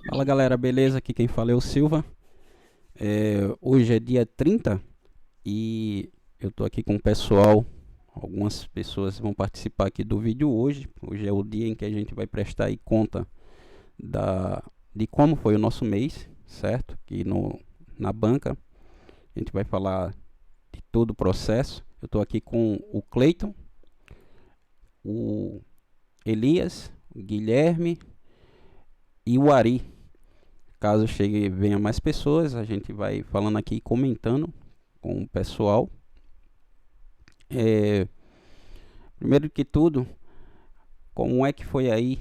Fala galera, beleza? Aqui quem fala é o Silva. Hoje é dia 30 e eu tô aqui com o pessoal. Algumas pessoas vão participar aqui do vídeo hoje. Hoje é o dia em que a gente vai prestar aí conta de como foi o nosso mês, certo? Aqui na banca. A gente vai falar de todo o processo. Eu tô aqui com o Cleiton, o Elias, o Guilherme e o Ari. Caso venha mais pessoas, a gente vai falando aqui e comentando com o pessoal. É, Primeiro que tudo, como é que foi aí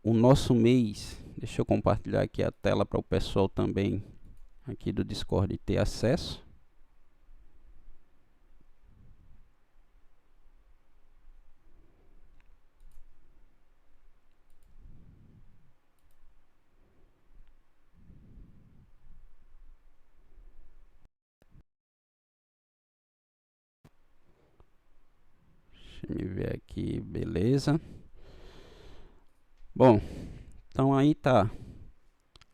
o nosso mês? Deixa eu compartilhar aqui a tela para o pessoal também aqui do Discord ter acesso. Deixa eu ver aqui, beleza. Bom, então aí tá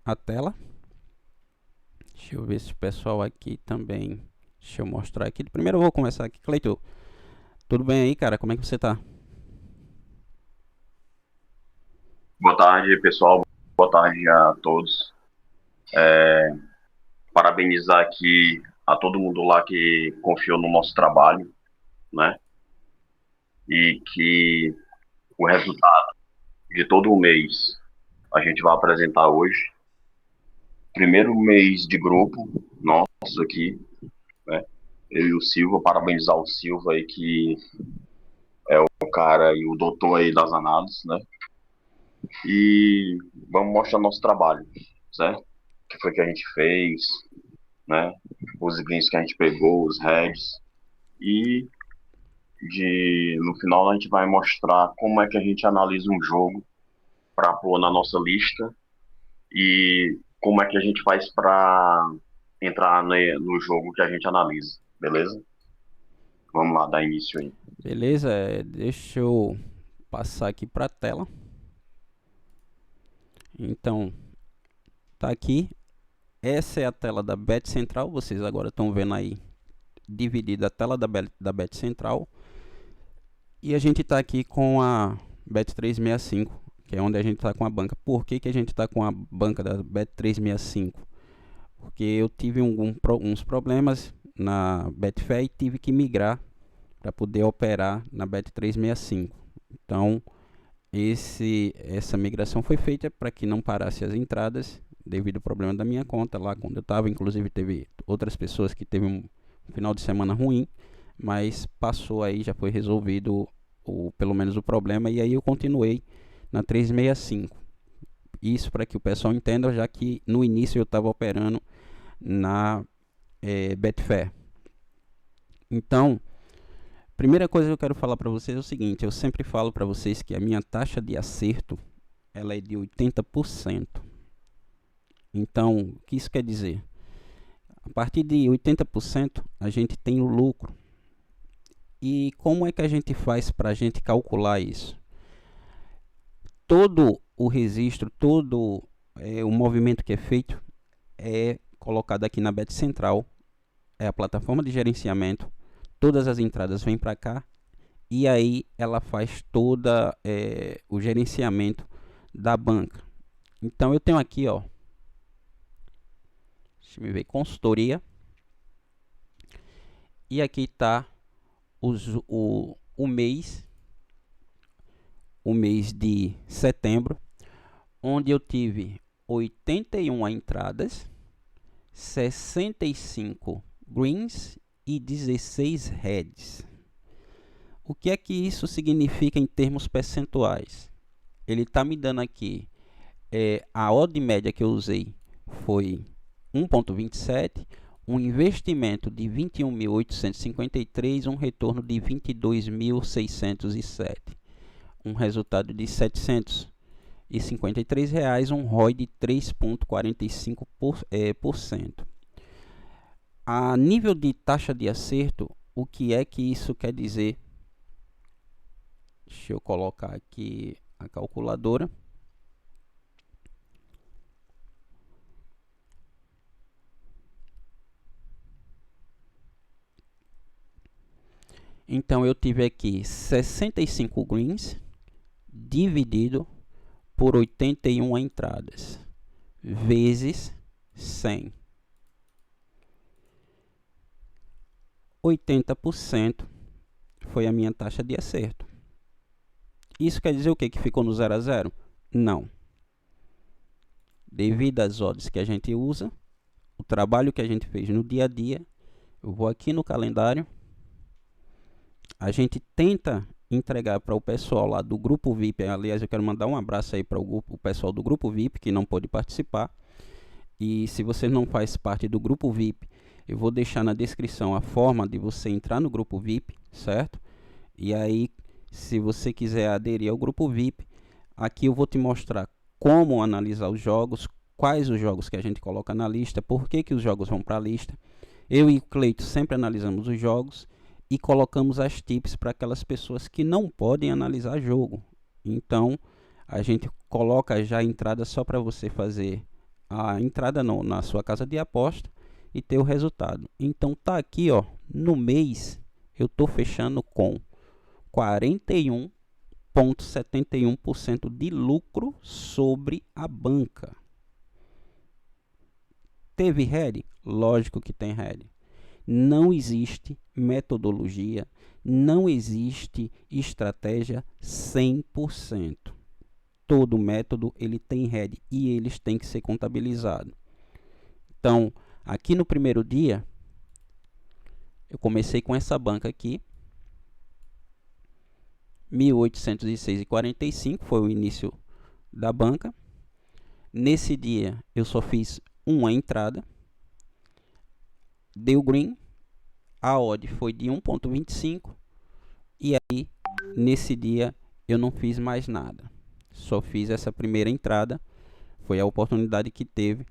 a tela. Deixa eu ver se o pessoal aqui também. Deixa eu mostrar aqui. Primeiro eu vou começar aqui. Cleiton, tudo bem aí, cara? Como é que você tá? Boa tarde, pessoal. Boa tarde a todos. Parabenizar aqui a todo mundo lá que confiou no nosso trabalho, né? E que o resultado de todo o mês a gente vai apresentar hoje. Primeiro mês de grupo nosso aqui, né? Eu e o Silva, parabenizar o Silva aí que é o cara e o doutor aí das análises, né? E vamos mostrar nosso trabalho, certo? O que foi que a gente fez, né? Os greens que a gente pegou, os heads. E no final a gente vai mostrar como é que a gente analisa um jogo para pôr na nossa lista e como é que a gente faz para entrar no jogo que a gente analisa, beleza? Vamos lá, dar início aí. Beleza? Deixa eu passar aqui para a tela. Então, tá aqui. Essa é a tela da Bet Central. Vocês agora estão vendo aí dividida a tela da Bet Central. E a gente está aqui com a Bet365, que é onde a gente está com a banca. Por que a gente está com a banca da Bet365? Porque eu tive uns problemas na Betfair e tive que migrar para poder operar na Bet365. Então, essa migração foi feita para que não parasse as entradas devido ao problema da minha conta lá quando eu estava. Inclusive teve outras pessoas que teve um final de semana ruim, mas passou aí, já foi resolvido pelo menos o problema e aí eu continuei na 365. Isso para que o pessoal entenda, já que no início eu estava operando na Betfair. Então, primeira coisa que eu quero falar para vocês é o seguinte: eu sempre falo para vocês que a minha taxa de acerto ela é de 80%. Então, o que isso quer dizer? A partir de 80% a gente tem o lucro. E como é que a gente faz para a gente calcular isso? Todo o registro, todo o movimento que é feito é colocado aqui na Bet Central, é a plataforma de gerenciamento. Todas as entradas vêm para cá e aí ela faz toda o gerenciamento da banca. Então eu tenho aqui, ó, deixa eu ver, consultoria, e aqui está o mês, o mês de setembro, onde eu tive 81 entradas, 65 greens e 16 heads. O que é que isso significa em termos percentuais? Ele está me dando aqui, a odd média que eu usei foi 1,27, um investimento de 21.853, um retorno de 22.607, um resultado de R$ 753, um ROI de 3,45%. A nível de taxa de acerto, o que é que isso quer dizer? Deixa eu colocar aqui a calculadora. Então eu tive aqui 65 greens dividido por 81 entradas vezes 100. 80% foi a minha taxa de acerto. Isso quer dizer o quê? Que ficou no 0 a 0? Não. Devido às odds que a gente usa, o trabalho que a gente fez no dia a dia, eu vou aqui no calendário, a gente tenta entregar para o pessoal lá do grupo VIP. Aliás, eu quero mandar um abraço aí para o pessoal do grupo VIP que não pôde participar. E se você não faz parte do grupo VIP, eu vou deixar na descrição a forma de você entrar no grupo VIP, certo? E aí, se você quiser aderir ao grupo VIP, aqui eu vou te mostrar como analisar os jogos, quais os jogos que a gente coloca na lista, por que os jogos vão para a lista. Eu e o Cleito sempre analisamos os jogos e colocamos as tips para aquelas pessoas que não podem analisar jogo. Então, a gente coloca já a entrada só para você fazer a entrada na sua casa de aposta e ter o resultado. Então, tá aqui, ó, no mês eu tô fechando com 41,71% de lucro sobre a banca. Teve head? Lógico que tem head. Não existe metodologia, não existe estratégia 100%. Todo método ele tem head e eles têm que ser contabilizados. Então, aqui no primeiro dia, eu comecei com essa banca aqui, 1806,45 foi o início da banca. Nesse dia eu só fiz uma entrada, deu green, a odd foi de 1,25 e aí nesse dia eu não fiz mais nada, só fiz essa primeira entrada, foi a oportunidade que teve.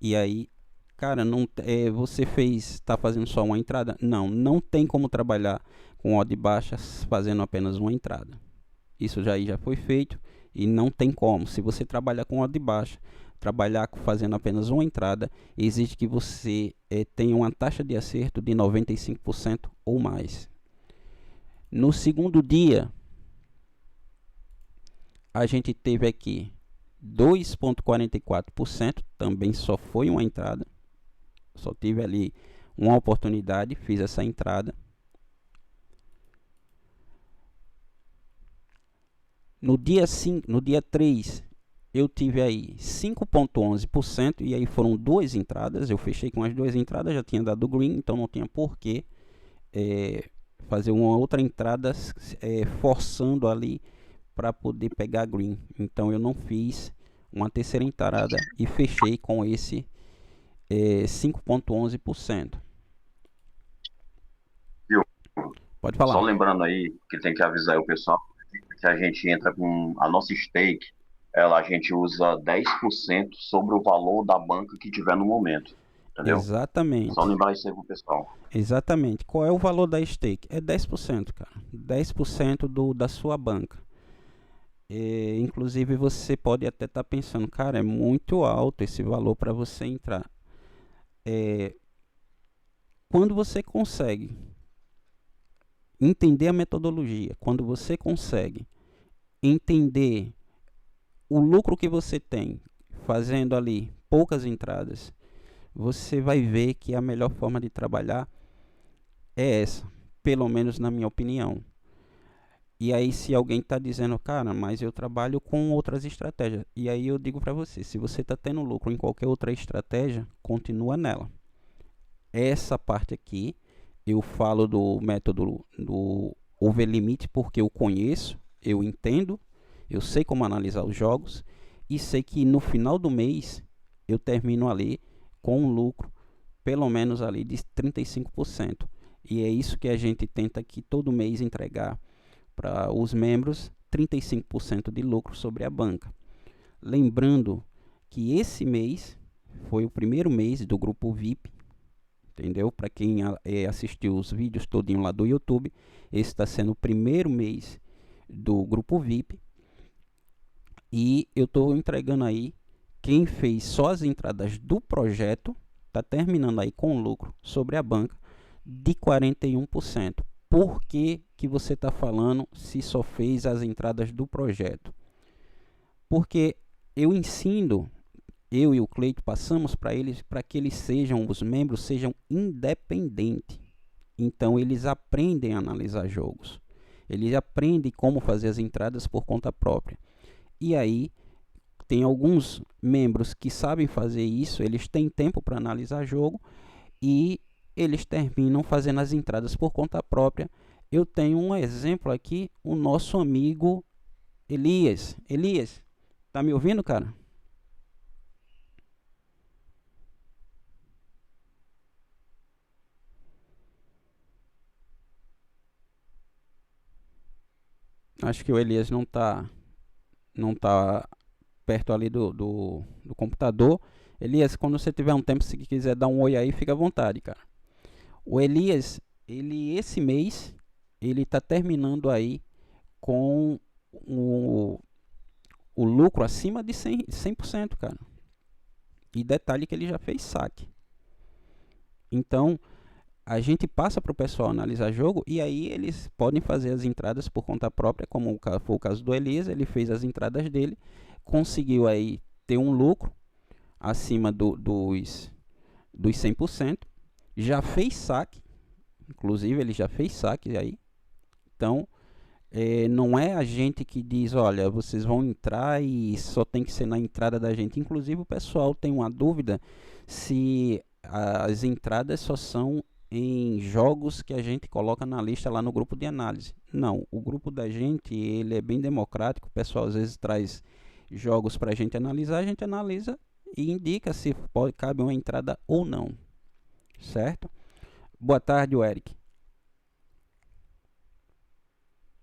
E aí, cara, não você está fazendo só uma entrada? Não tem como trabalhar com odd baixa fazendo apenas uma entrada. Isso já foi feito e não tem como. Se você trabalhar com odd baixa, trabalhar fazendo apenas uma entrada, exige que você tenha uma taxa de acerto de 95% ou mais. No segundo dia, a gente teve aqui 2,44%, também só foi uma entrada. Só tive ali uma oportunidade, fiz essa entrada. No dia 3, eu tive aí 5,11% e aí foram duas entradas. Eu fechei com as duas entradas, já tinha dado green, então não tinha porquê fazer uma outra entrada forçando ali para poder pegar green. Então eu não fiz uma terceira entrada e fechei com esse 5,11%. Pode falar. Só lembrando aí que tem que avisar o pessoal que a gente entra com a nossa stake, a gente usa 10% sobre o valor da banca que tiver no momento. Entendeu? Exatamente. Só lembrar isso aí pro pessoal. Exatamente. Qual é o valor da stake? É 10%, cara. 10% da sua banca. Inclusive você pode até estar pensando, cara, é muito alto esse valor para você entrar. Quando você consegue entender a metodologia, quando você consegue entender o lucro que você tem fazendo ali poucas entradas, você vai ver que a melhor forma de trabalhar é essa, pelo menos na minha opinião. E aí, se alguém está dizendo, cara, mas eu trabalho com outras estratégias, e aí eu digo para você, se você está tendo lucro em qualquer outra estratégia, continua nela. Essa parte aqui, eu falo do método do over limit porque eu conheço, eu entendo, eu sei como analisar os jogos e sei que no final do mês eu termino ali com um lucro pelo menos ali de 35%. E é isso que a gente tenta aqui todo mês entregar para os membros, 35% de lucro sobre a banca. Lembrando que esse mês foi o primeiro mês do grupo VIP, entendeu? Para quem assistiu os vídeos todinho lá do YouTube, esse está sendo o primeiro mês do grupo VIP. E eu estou entregando aí, quem fez só as entradas do projeto, está terminando aí com lucro sobre a banca de 41%. por que você está falando se só fez as entradas do projeto? Porque eu ensino, eu e o Cleito passamos para eles, para que eles sejam, os membros sejam independentes. Então eles aprendem a analisar jogos. Eles aprendem como fazer as entradas por conta própria. E aí tem alguns membros que sabem fazer isso, eles têm tempo para analisar jogo e eles terminam fazendo as entradas por conta própria. Eu tenho um exemplo aqui, o nosso amigo Elias. Elias, tá me ouvindo, cara? Acho que o Elias não tá perto ali do computador. Elias, quando você tiver um tempo, se quiser dar um oi aí, fica à vontade, cara. O Elias, ele esse mês, ele tá terminando aí com o lucro acima de 100%, cara. E detalhe que ele já fez saque. Então, a gente passa para o pessoal analisar jogo e aí eles podem fazer as entradas por conta própria, como foi o caso do Elias, ele fez as entradas dele, conseguiu aí ter um lucro acima dos 100%, já fez saque, inclusive ele já fez saque aí. Então, não é a gente que diz, olha, vocês vão entrar e só tem que ser na entrada da gente. Inclusive o pessoal tem uma dúvida se as entradas só são em jogos que a gente coloca na lista lá no grupo de análise. Não, o grupo da gente ele é bem democrático. O pessoal às vezes traz jogos para a gente analisar, a gente analisa e indica se cabe uma entrada ou não, certo? Boa tarde, Eric.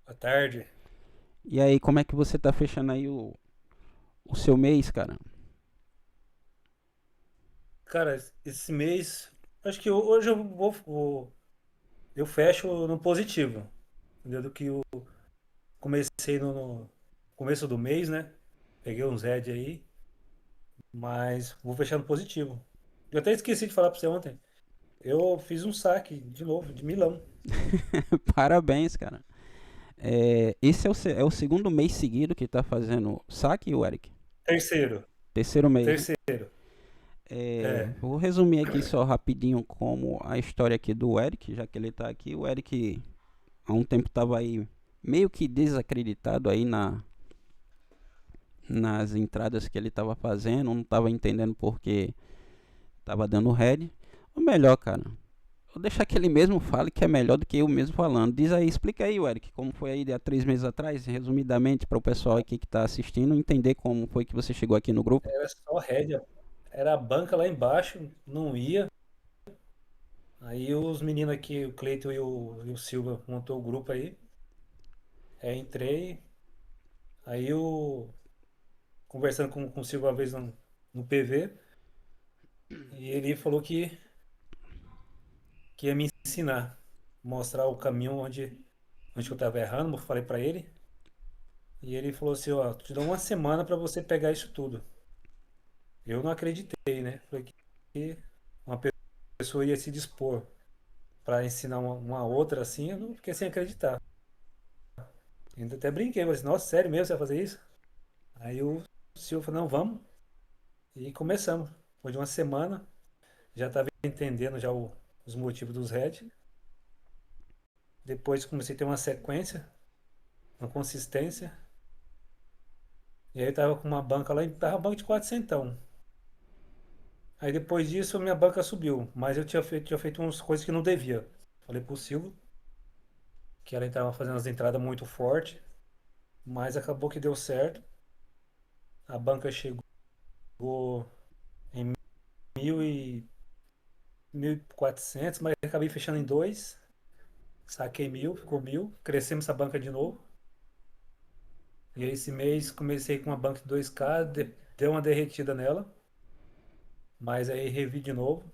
Boa tarde. E aí, como é que você tá fechando aí o seu mês, cara? Cara, esse mês, acho que hoje eu fecho no positivo, entendeu? Do que eu comecei no começo do mês, né? Peguei uns head aí, mas vou fechar no positivo. Eu até esqueci de falar pra você ontem. Eu fiz um saque de novo, de milão. Parabéns, cara. Esse é o segundo mês seguido que tá fazendo saque, o Eric? Terceiro, Terceiro mês, né? terceiro. É, Vou resumir aqui só rapidinho como a história aqui do Eric, já que ele tá aqui. O Eric há um tempo tava aí meio que desacreditado aí nas entradas que ele tava fazendo, não tava entendendo porque tava dando head. Ou melhor, cara, vou deixar que ele mesmo fale que é melhor do que eu mesmo falando. Diz aí, explica aí, Eric, como foi aí há 3 meses atrás, resumidamente, para o pessoal aqui que está assistindo entender como foi que você chegou aqui no grupo. era só head, era a banca lá embaixo, não ia. Aí os meninos aqui, o Cleiton e o Silva, montou o grupo aí. Entrei, aí eu conversando com o Silva uma vez no PV, e ele falou que ia me ensinar, mostrar o caminho onde eu estava errando, eu falei para ele, e ele falou assim, ó, te dou uma semana para você pegar isso tudo. Eu não acreditei, né? Falei que uma pessoa ia se dispor para ensinar uma outra assim, eu não fiquei sem acreditar. Ainda até brinquei, falei assim, nossa, sério mesmo você vai fazer isso? Aí o Silva falou, não, vamos. E começamos. Depois de uma semana, já estava entendendo já os motivos dos heads. Depois comecei a ter uma sequência, uma consistência. E aí tava com uma banca lá, tava uma banca de 400. Aí depois disso minha banca subiu, mas eu tinha feito umas coisas que não devia. Falei pro Silvio que ela estava fazendo as entradas muito forte, mas acabou que deu certo. A banca chegou em 1.400, mas acabei fechando em dois. Saquei 1.000, ficou 1.000. Crescemos essa banca de novo. E aí esse mês comecei com uma banca de 2K, deu uma derretida nela, mas aí revi de novo.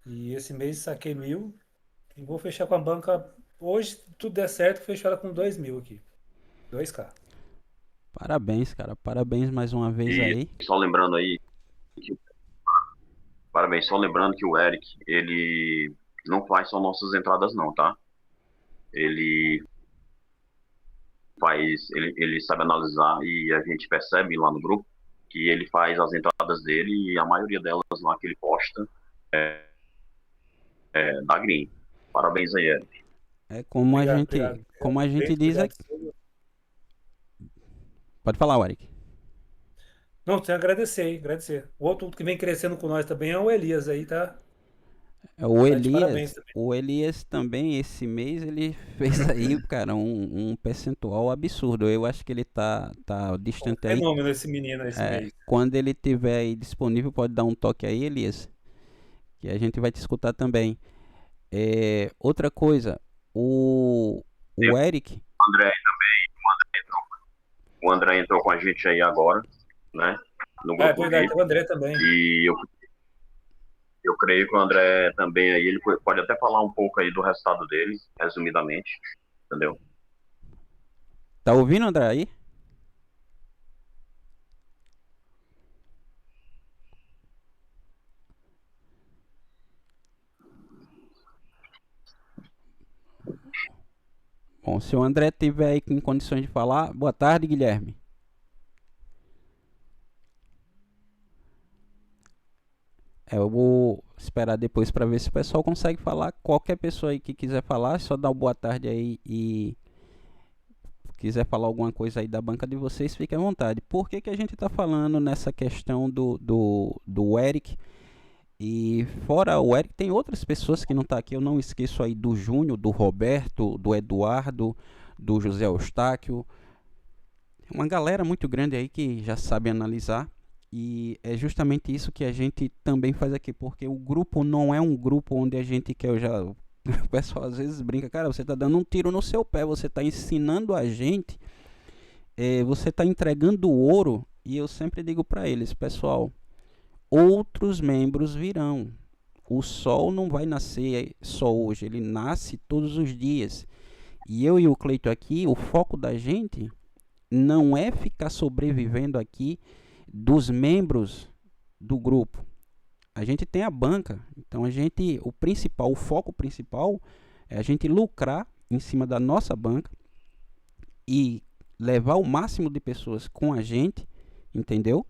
E esse mês saquei 1.000 e vou fechar com a banca. Hoje, se tudo der certo, fecho ela com 2.000 aqui. 2K. Parabéns, cara. Parabéns mais uma vez E aí. só lembrando aí, que, parabéns, só lembrando que o Eric, ele não faz só nossas entradas não, tá? ele ele sabe analisar e a gente percebe lá no grupo que ele faz as entradas dele e a maioria delas lá que ele posta é da green. Parabéns aí, Eric. É Obrigado, obrigado. como a gente Bem, diz obrigado. aqui. Pode falar, Warwick. Não, tenho a agradecer, hein, agradecer. O outro que vem crescendo com nós também é o Elias aí, tá? O Tá de parabéns Elias, também. o Elias também esse mês ele fez aí, cara, um percentual absurdo. Eu acho que ele tá Um distante aí. fenômeno esse menino esse mês. Quando ele tiver aí disponível, pode dar um toque aí, Elias, que a gente vai te escutar também. Outra coisa, Tem o Eric, o André o André entrou com a gente aí agora, né? No Ah, é grupo verdade, VIP. tem o André também. E eu creio que o André também aí, ele pode até falar um pouco aí do resultado dele, resumidamente, entendeu? tá ouvindo, André aí? Bom, se o André tiver aí em condições de falar, boa tarde, Guilherme. Eu vou esperar depois para ver se o pessoal consegue falar. Qualquer pessoa aí que quiser falar, é só dar uma boa tarde aí e quiser falar alguma coisa aí da banca de vocês, fique à vontade. Por que a gente está falando nessa questão do Eric? E fora o Eric, tem outras pessoas que não estão aqui. Eu não esqueço aí do Júnior, do Roberto, do Eduardo, do José Eustáquio. Uma galera muito grande aí que já sabe analisar. E é justamente isso que a gente também faz aqui, porque o grupo não é um grupo onde a gente quer, o pessoal às vezes brinca, cara, você está dando um tiro no seu pé, você está ensinando a gente, você está entregando ouro, e eu sempre digo para eles, pessoal, outros membros virão. O sol não vai nascer só hoje, ele nasce todos os dias. E eu e o Cleito aqui, o foco da gente não é ficar sobrevivendo aqui dos membros do grupo. A gente tem a banca, então o foco principal é a gente lucrar em cima da nossa banca e levar o máximo de pessoas com a gente, entendeu?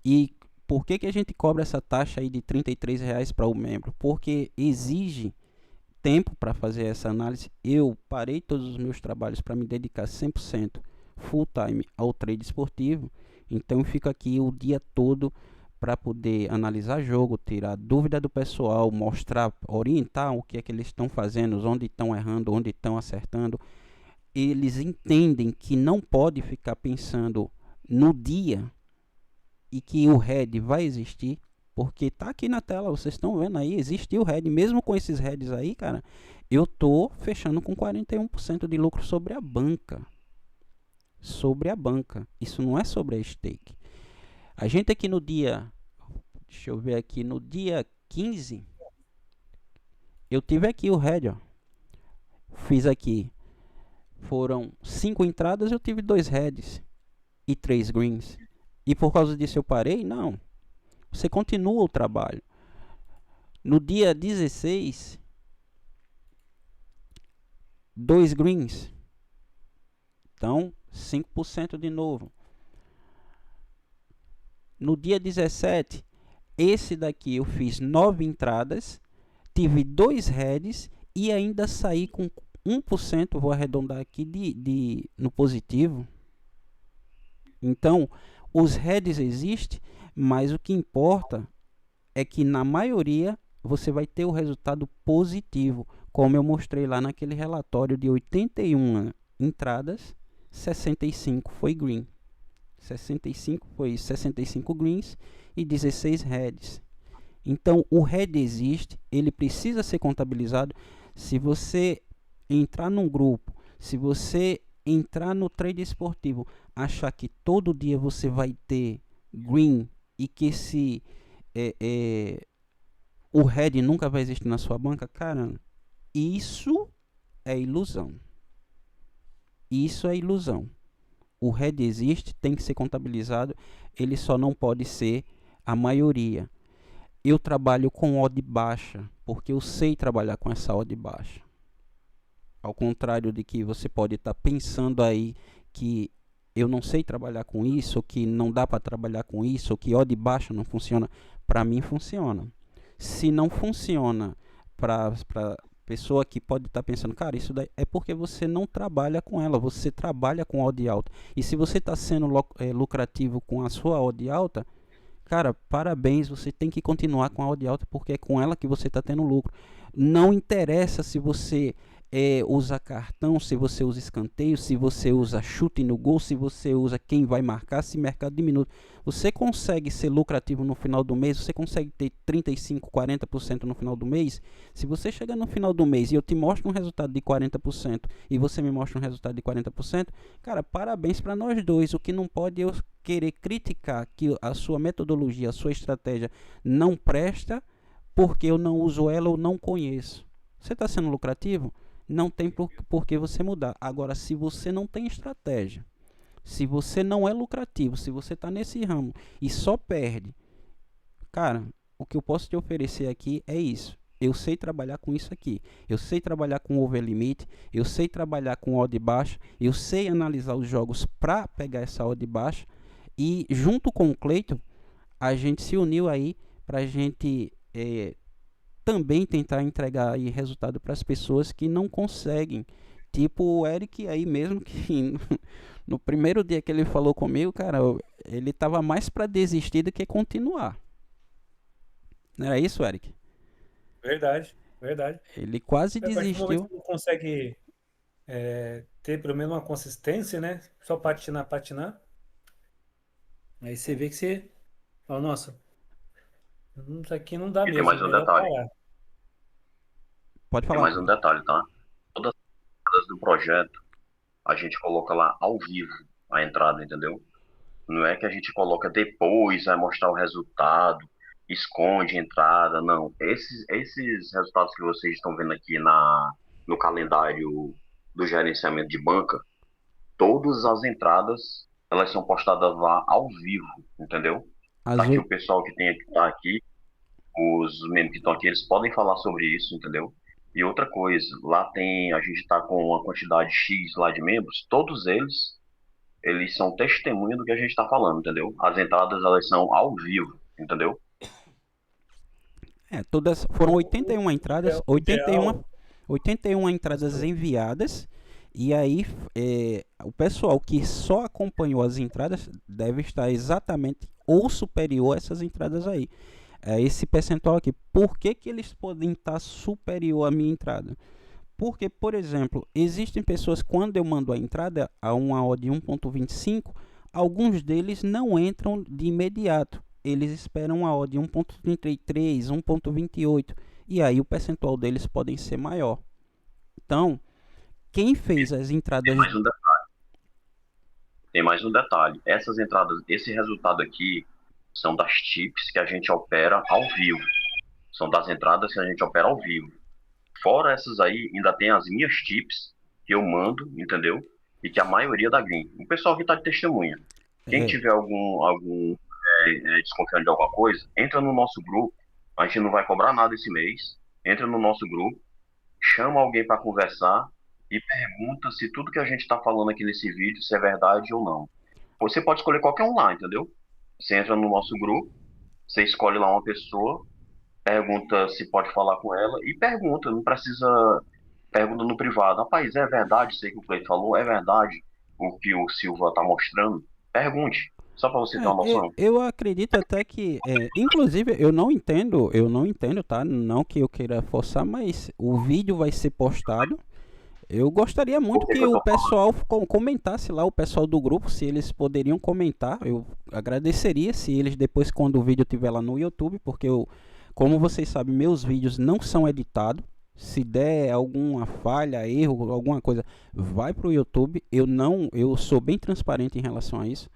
E por que a gente cobra essa taxa aí de R$ 33 para o membro? Porque exige tempo para fazer essa análise. Eu parei todos os meus trabalhos para me dedicar 100% full time ao trade esportivo, então eu fico aqui o dia todo para poder analisar jogo, tirar dúvida do pessoal, mostrar, orientar o que é que eles estão fazendo, onde estão errando, onde estão acertando. Eles entendem que não pode ficar pensando no dia e que o head vai existir, porque tá aqui na tela, vocês estão vendo aí, existe o head, mesmo com esses heads aí, cara, eu tô fechando com 41% de lucro sobre a banca. Sobre a banca. Isso não é sobre a stake. A gente aqui no dia, deixa eu ver aqui, no dia 15, eu tive aqui o head, ó. Fiz aqui, foram 5 entradas, eu tive 2 heads e 3 greens. E por causa disso eu parei? Não. Você continua o trabalho. No dia 16, 2 greens. Então, 5% de novo. No dia 17, esse daqui eu fiz 9 entradas, tive 2 heads e ainda saí com 1%, vou arredondar aqui, no positivo. Então, os heads existem, mas o que importa é que na maioria você vai ter o resultado positivo, como eu mostrei lá naquele relatório de 81 entradas, 65 foi green. 65 foi 65 greens e 16 heads. Então o head existe, ele precisa ser contabilizado. Se você entrar num grupo, se você entrar no trade esportivo, achar que todo dia você vai ter green e que o head nunca vai existir na sua banca, cara, isso é ilusão. Isso é ilusão. O head existe, tem que ser contabilizado, ele só não pode ser a maioria. Eu trabalho com odd baixa, porque eu sei trabalhar com essa odd baixa. Ao contrário de que você pode estar pensando aí que eu não sei trabalhar com isso, ou que não dá para trabalhar com isso, ou que odd baixa não funciona, para mim funciona. Se não funciona para pessoa que pode estar pensando, cara, isso daí é porque você não trabalha com ela, você trabalha com odd alta. E se você está sendo lucrativo com a sua odd alta, cara, parabéns, você tem que continuar com a odd alta porque é com ela que você está tendo lucro. Não interessa se você usa cartão, se você usa escanteio, se você usa chute no gol, se você usa quem vai marcar, se mercado diminui. Você consegue ser lucrativo no final do mês, você consegue ter 35, 40% no final do mês. Se você chegar no final do mês e eu te mostro um resultado de 40% e você me mostra um resultado de 40%, cara, parabéns para nós dois. O que não pode é eu querer criticar que a sua metodologia, a sua estratégia não presta porque eu não uso ela ou não conheço. Você está sendo lucrativo? Não tem por que você mudar. Agora, se você não tem estratégia, se você não é lucrativo, se você está nesse ramo e só perde, cara, o que eu posso te oferecer aqui é isso. Eu sei trabalhar com isso aqui. Eu sei trabalhar com over limit, eu sei trabalhar com odd baixa, eu sei analisar os jogos para pegar essa odd baixa. E junto com o Cleiton, a gente se uniu aí para a gente também tentar entregar aí resultado para as pessoas que não conseguem. Tipo o Eric aí mesmo, que no primeiro dia que ele falou comigo, cara, ele tava mais para desistir do que continuar. Não era isso, Eric? Verdade, verdade. Ele quase A partir do momento desistiu. que não consegue ter pelo menos uma consistência, né? Só patinar, patinar. Aí você vê que você fala, nossa, isso aqui não dá E tem mesmo, mais um melhor detalhe. parar. Pode Tem falar. mais um detalhe, tá? Todas as entradas do projeto, a gente coloca lá ao vivo a entrada, entendeu? Não é que a gente coloca depois, vai mostrar o resultado, esconde a entrada, não. Esses resultados que vocês estão vendo aqui no calendário do gerenciamento de banca, todas as entradas, elas são postadas lá ao vivo, entendeu? Tá Às aqui vezes, o pessoal que tem que tá aqui, os membros que estão aqui, eles podem falar sobre isso, entendeu? E outra coisa, lá tem, a gente tá com uma quantidade X lá de membros, todos eles são testemunha do que a gente está falando, entendeu? As entradas, elas são ao vivo, entendeu? todas foram 81 entradas, O ideal, 81 entradas enviadas. E aí, o pessoal que só acompanhou as entradas deve estar exatamente ou superior a essas entradas aí. Esse percentual aqui. Por que, que eles podem estar superior à minha entrada? Porque, por exemplo, existem pessoas, quando eu mando a entrada a uma odd de 1.25, alguns deles não entram de imediato. Eles esperam a odd de 1.33, 1.28, e aí o percentual deles podem ser maior. Então, quem fez as entradas... Tem mais um detalhe. Essas entradas, esse resultado aqui são das chips que a gente opera ao vivo. São das entradas que a gente opera ao vivo. Fora essas aí, ainda tem as minhas chips que eu mando, entendeu? E que a maioria da Green. O pessoal que está de testemunha. Quem É, tiver algum desconfiando de alguma coisa, entra no nosso grupo. A gente não vai cobrar nada esse mês. Entra no nosso grupo, chama alguém para conversar e pergunta se tudo que a gente está falando aqui nesse vídeo se é verdade ou não. Você pode escolher qualquer um lá, entendeu? Você entra no nosso grupo, você escolhe lá uma pessoa, pergunta se pode falar com ela e pergunta, não precisa pergunta no privado. Rapaz, é verdade isso aí que o Cleiton falou? É verdade o que o Silva está mostrando? Pergunte, só para você ter uma noção. eu acredito até que, inclusive, eu não entendo, tá? Não que eu queira forçar, mas o vídeo vai ser postado. Eu gostaria muito Por que que que eu o tô falando? pessoal comentasse lá, o pessoal do grupo, se eles poderiam comentar. Eu agradeceria se eles depois, quando o vídeo estiver lá no YouTube, porque como vocês sabem, meus vídeos não são editados. Se der alguma falha, erro, alguma coisa, vai pro YouTube. Eu sou bem transparente em relação a isso.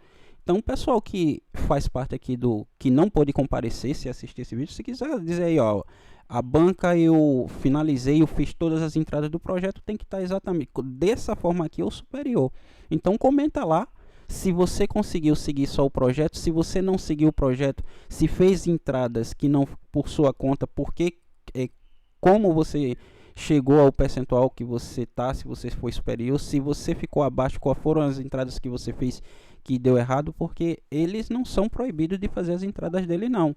Então, o pessoal que faz parte aqui que não pôde comparecer, se assistir esse vídeo, se quiser dizer aí, ó, a banca eu finalizei, eu fiz todas as entradas do projeto, tem que estar exatamente dessa forma aqui ou superior. Então, comenta lá se você conseguiu seguir só o projeto, se você não seguiu o projeto, se fez entradas que não por sua conta, porque como você chegou ao percentual que você tá, se você foi superior, se você ficou abaixo, quais foram as entradas que você fez que deu errado, porque eles não são proibidos de fazer as entradas dele não.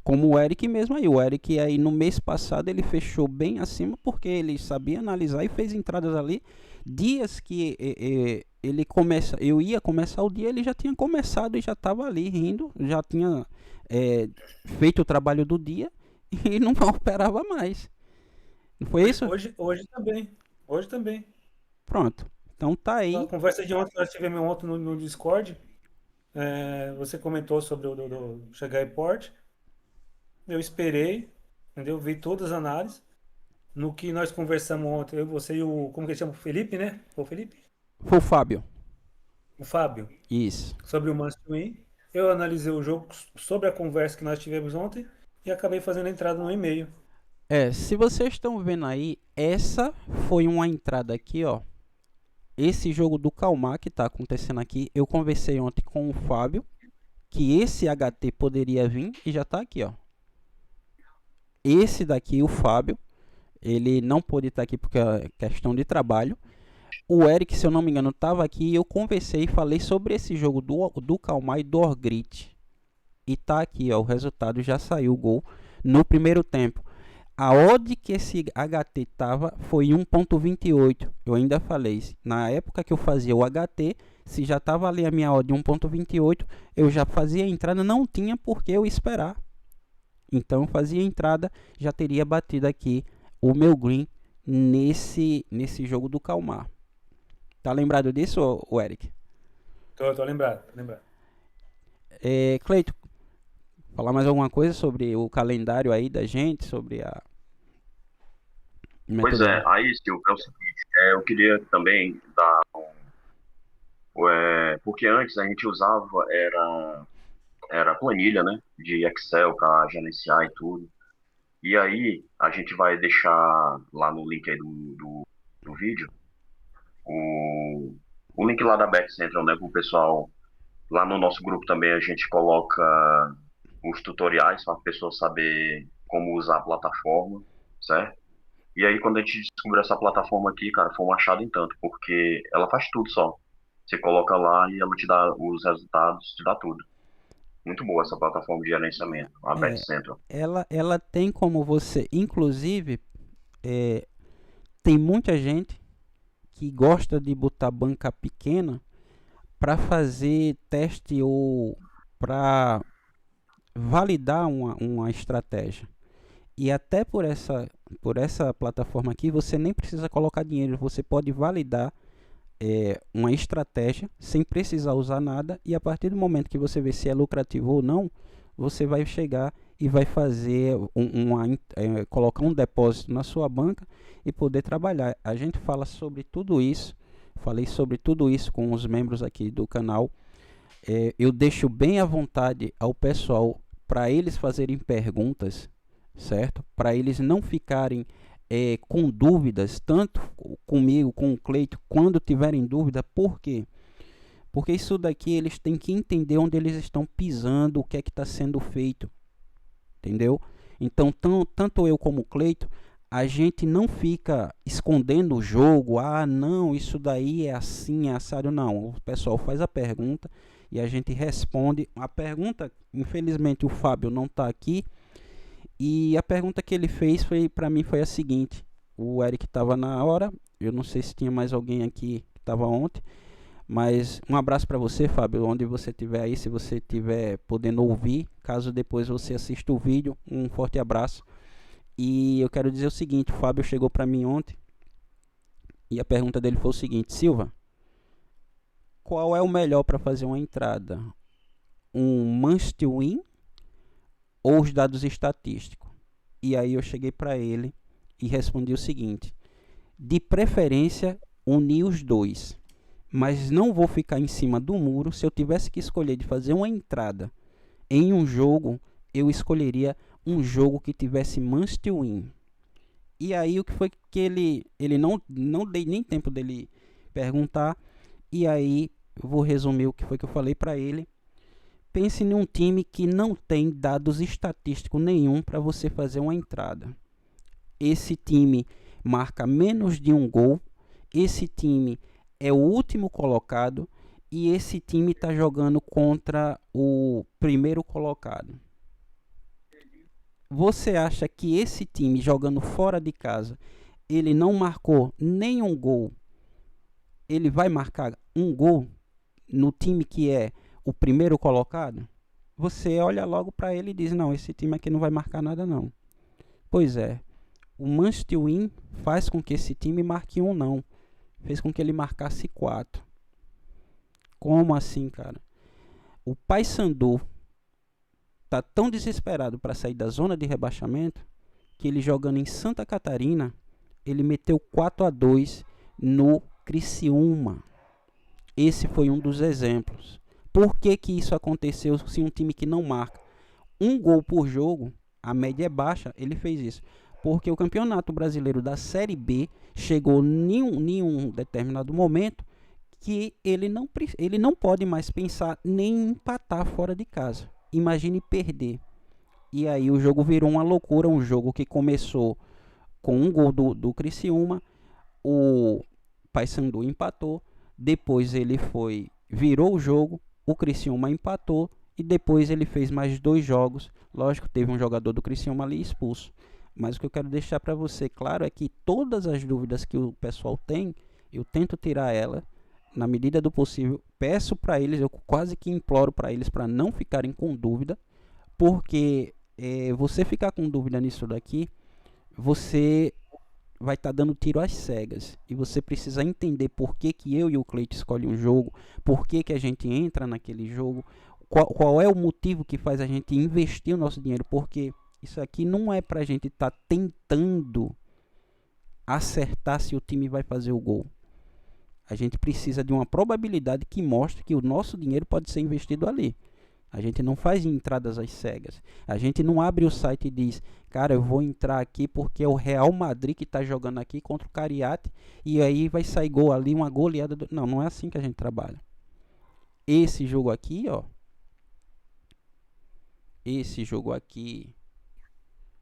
Como o Eric mesmo aí, o Eric aí no mês passado ele fechou bem acima porque ele sabia analisar e fez entradas ali dias que ele começa, eu ia começar o dia, ele já tinha começado e já estava ali rindo, já tinha feito o trabalho do dia e não operava mais. Não foi isso? Hoje também. Hoje também. Pronto. Então tá A aí. conversa de ontem que nós tivemos ontem no Discord, você comentou sobre o do chegar em port. Eu esperei, entendeu? Vi todas as análises. No que nós conversamos ontem, eu, você e o. Como que ele chama? O Felipe, né? O Felipe? Foi o Fábio. O Fábio. Isso. Sobre o Must Win. Eu analisei o jogo sobre a conversa que nós tivemos ontem e acabei fazendo a entrada no e-mail. Se vocês estão vendo aí, essa foi uma entrada aqui, ó. Esse jogo do Calmar que está acontecendo aqui, eu conversei ontem com o Fábio que esse HT poderia vir e já está aqui, ó. Esse daqui, o Fábio, ele não pôde estar aqui porque é questão de trabalho. O Eric, se eu não me engano, estava aqui e eu conversei e falei sobre esse jogo do Calmar e do Orgrit. E tá aqui, ó, o resultado já saiu o gol no primeiro tempo. A odd que esse HT tava foi 1.28. Eu ainda falei, na época que eu fazia o HT, se já tava ali a minha odd 1.28, eu já fazia a entrada, não tinha por que eu esperar. Então eu fazia a entrada, já teria batido aqui o meu green nesse jogo do Calmar. Tá lembrado disso, Eric? Tô lembrado, tô lembrado. Cleito, falar mais alguma coisa sobre o calendário aí da gente, sobre a... Pois é, aí, Silvio, é o seguinte, eu queria também dar porque antes a gente usava, era planilha, né, de Excel para gerenciar e tudo. E aí, a gente vai deixar lá no link aí do vídeo, o link lá da Back Central, né, para o pessoal. Lá no nosso grupo também a gente coloca os tutoriais para a pessoa saber como usar a plataforma, certo? E aí, quando a gente descobriu essa plataforma aqui, cara, foi um achado em tanto, porque ela faz tudo só. Você coloca lá e ela te dá os resultados, te dá tudo. Muito boa essa plataforma de gerenciamento, a Bet Central. Ela tem como você, inclusive, tem muita gente que gosta de botar banca pequena para fazer teste ou para validar uma estratégia. E até por essa plataforma aqui, você nem precisa colocar dinheiro, você pode validar uma estratégia sem precisar usar nada, e a partir do momento que você vê se é lucrativo ou não, você vai chegar e vai fazer colocar um depósito na sua banca e poder trabalhar. A gente fala sobre tudo isso, falei sobre tudo isso com os membros aqui do canal. Eu deixo bem à vontade ao pessoal para eles fazerem perguntas, certo? Para eles não ficarem com dúvidas, tanto comigo, com o Cleito, quando tiverem dúvida. Por quê? Porque isso daqui eles têm que entender onde eles estão pisando, o que é que está sendo feito, entendeu? Então, tanto eu como o Cleito, a gente não fica escondendo o jogo, não, isso daí é assim, é assado, não. O pessoal faz a pergunta e a gente responde. A pergunta, infelizmente o Fábio não está aqui, e a pergunta que ele fez para mim foi a seguinte: o Eric estava na hora, eu não sei se tinha mais alguém aqui que estava ontem, mas um abraço para você, Fábio, onde você estiver aí, se você estiver podendo ouvir, caso depois você assista o vídeo, um forte abraço. E eu quero dizer o seguinte: o Fábio chegou para mim ontem e a pergunta dele foi o seguinte: Silva, qual é o melhor para fazer uma entrada? Um must win ou os dados estatísticos? E aí eu cheguei para ele e respondi o seguinte: de preferência unir os dois, mas não vou ficar em cima do muro. Se eu tivesse que escolher de fazer uma entrada em um jogo, eu escolheria um jogo que tivesse must win. E aí o que foi que ele não dei nem tempo dele perguntar, e aí eu vou resumir o que foi que eu falei para ele. Pense em um time que não tem dados estatísticos nenhum para você fazer uma entrada. Esse time marca menos de um gol, esse time é o último colocado e esse time está jogando contra o primeiro colocado. Você acha que esse time jogando fora de casa, ele não marcou nenhum gol, ele vai marcar um gol no time que é o primeiro colocado? Você olha logo para ele e diz, não, esse time aqui não vai marcar nada não. Pois é, o must win faz com que esse time marque um não. Fez com que ele marcasse 4. Como assim, cara? O Paysandu tá tão desesperado para sair da zona de rebaixamento que ele jogando em Santa Catarina, ele meteu 4-2 no Criciúma. Esse foi um dos exemplos. Por que que isso aconteceu se um time que não marca um gol por jogo, a média é baixa, ele fez isso? Porque o Campeonato Brasileiro da Série B chegou em um determinado momento que ele não pode mais pensar nem em empatar fora de casa. Imagine perder. E aí o jogo virou uma loucura, um jogo que começou com um gol do Criciúma, o Paysandu empatou, depois ele virou o jogo, o Criciúma empatou e depois ele fez mais 2 jogos. Lógico, teve um jogador do Criciúma ali expulso. Mas o que eu quero deixar para você claro é que todas as dúvidas que o pessoal tem, eu tento tirar ela na medida do possível. Peço para eles, eu quase que imploro para eles para não ficarem com dúvida, porque você ficar com dúvida nisso daqui, você vai estar dando tiro às cegas. E você precisa entender por que que eu e o Cleito escolhem um jogo, por que que a gente entra naquele jogo, qual é o motivo que faz a gente investir o nosso dinheiro, porque isso aqui não é para a gente estar tentando acertar se o time vai fazer o gol. A gente precisa de uma probabilidade que mostre que o nosso dinheiro pode ser investido ali. A gente não faz entradas às cegas. A gente não abre o site e diz, cara, eu vou entrar aqui porque é o Real Madrid que está jogando aqui contra o Cariati e aí vai sair gol ali, uma goleada. Não, não é assim que a gente trabalha. Esse jogo aqui, ó. Esse jogo aqui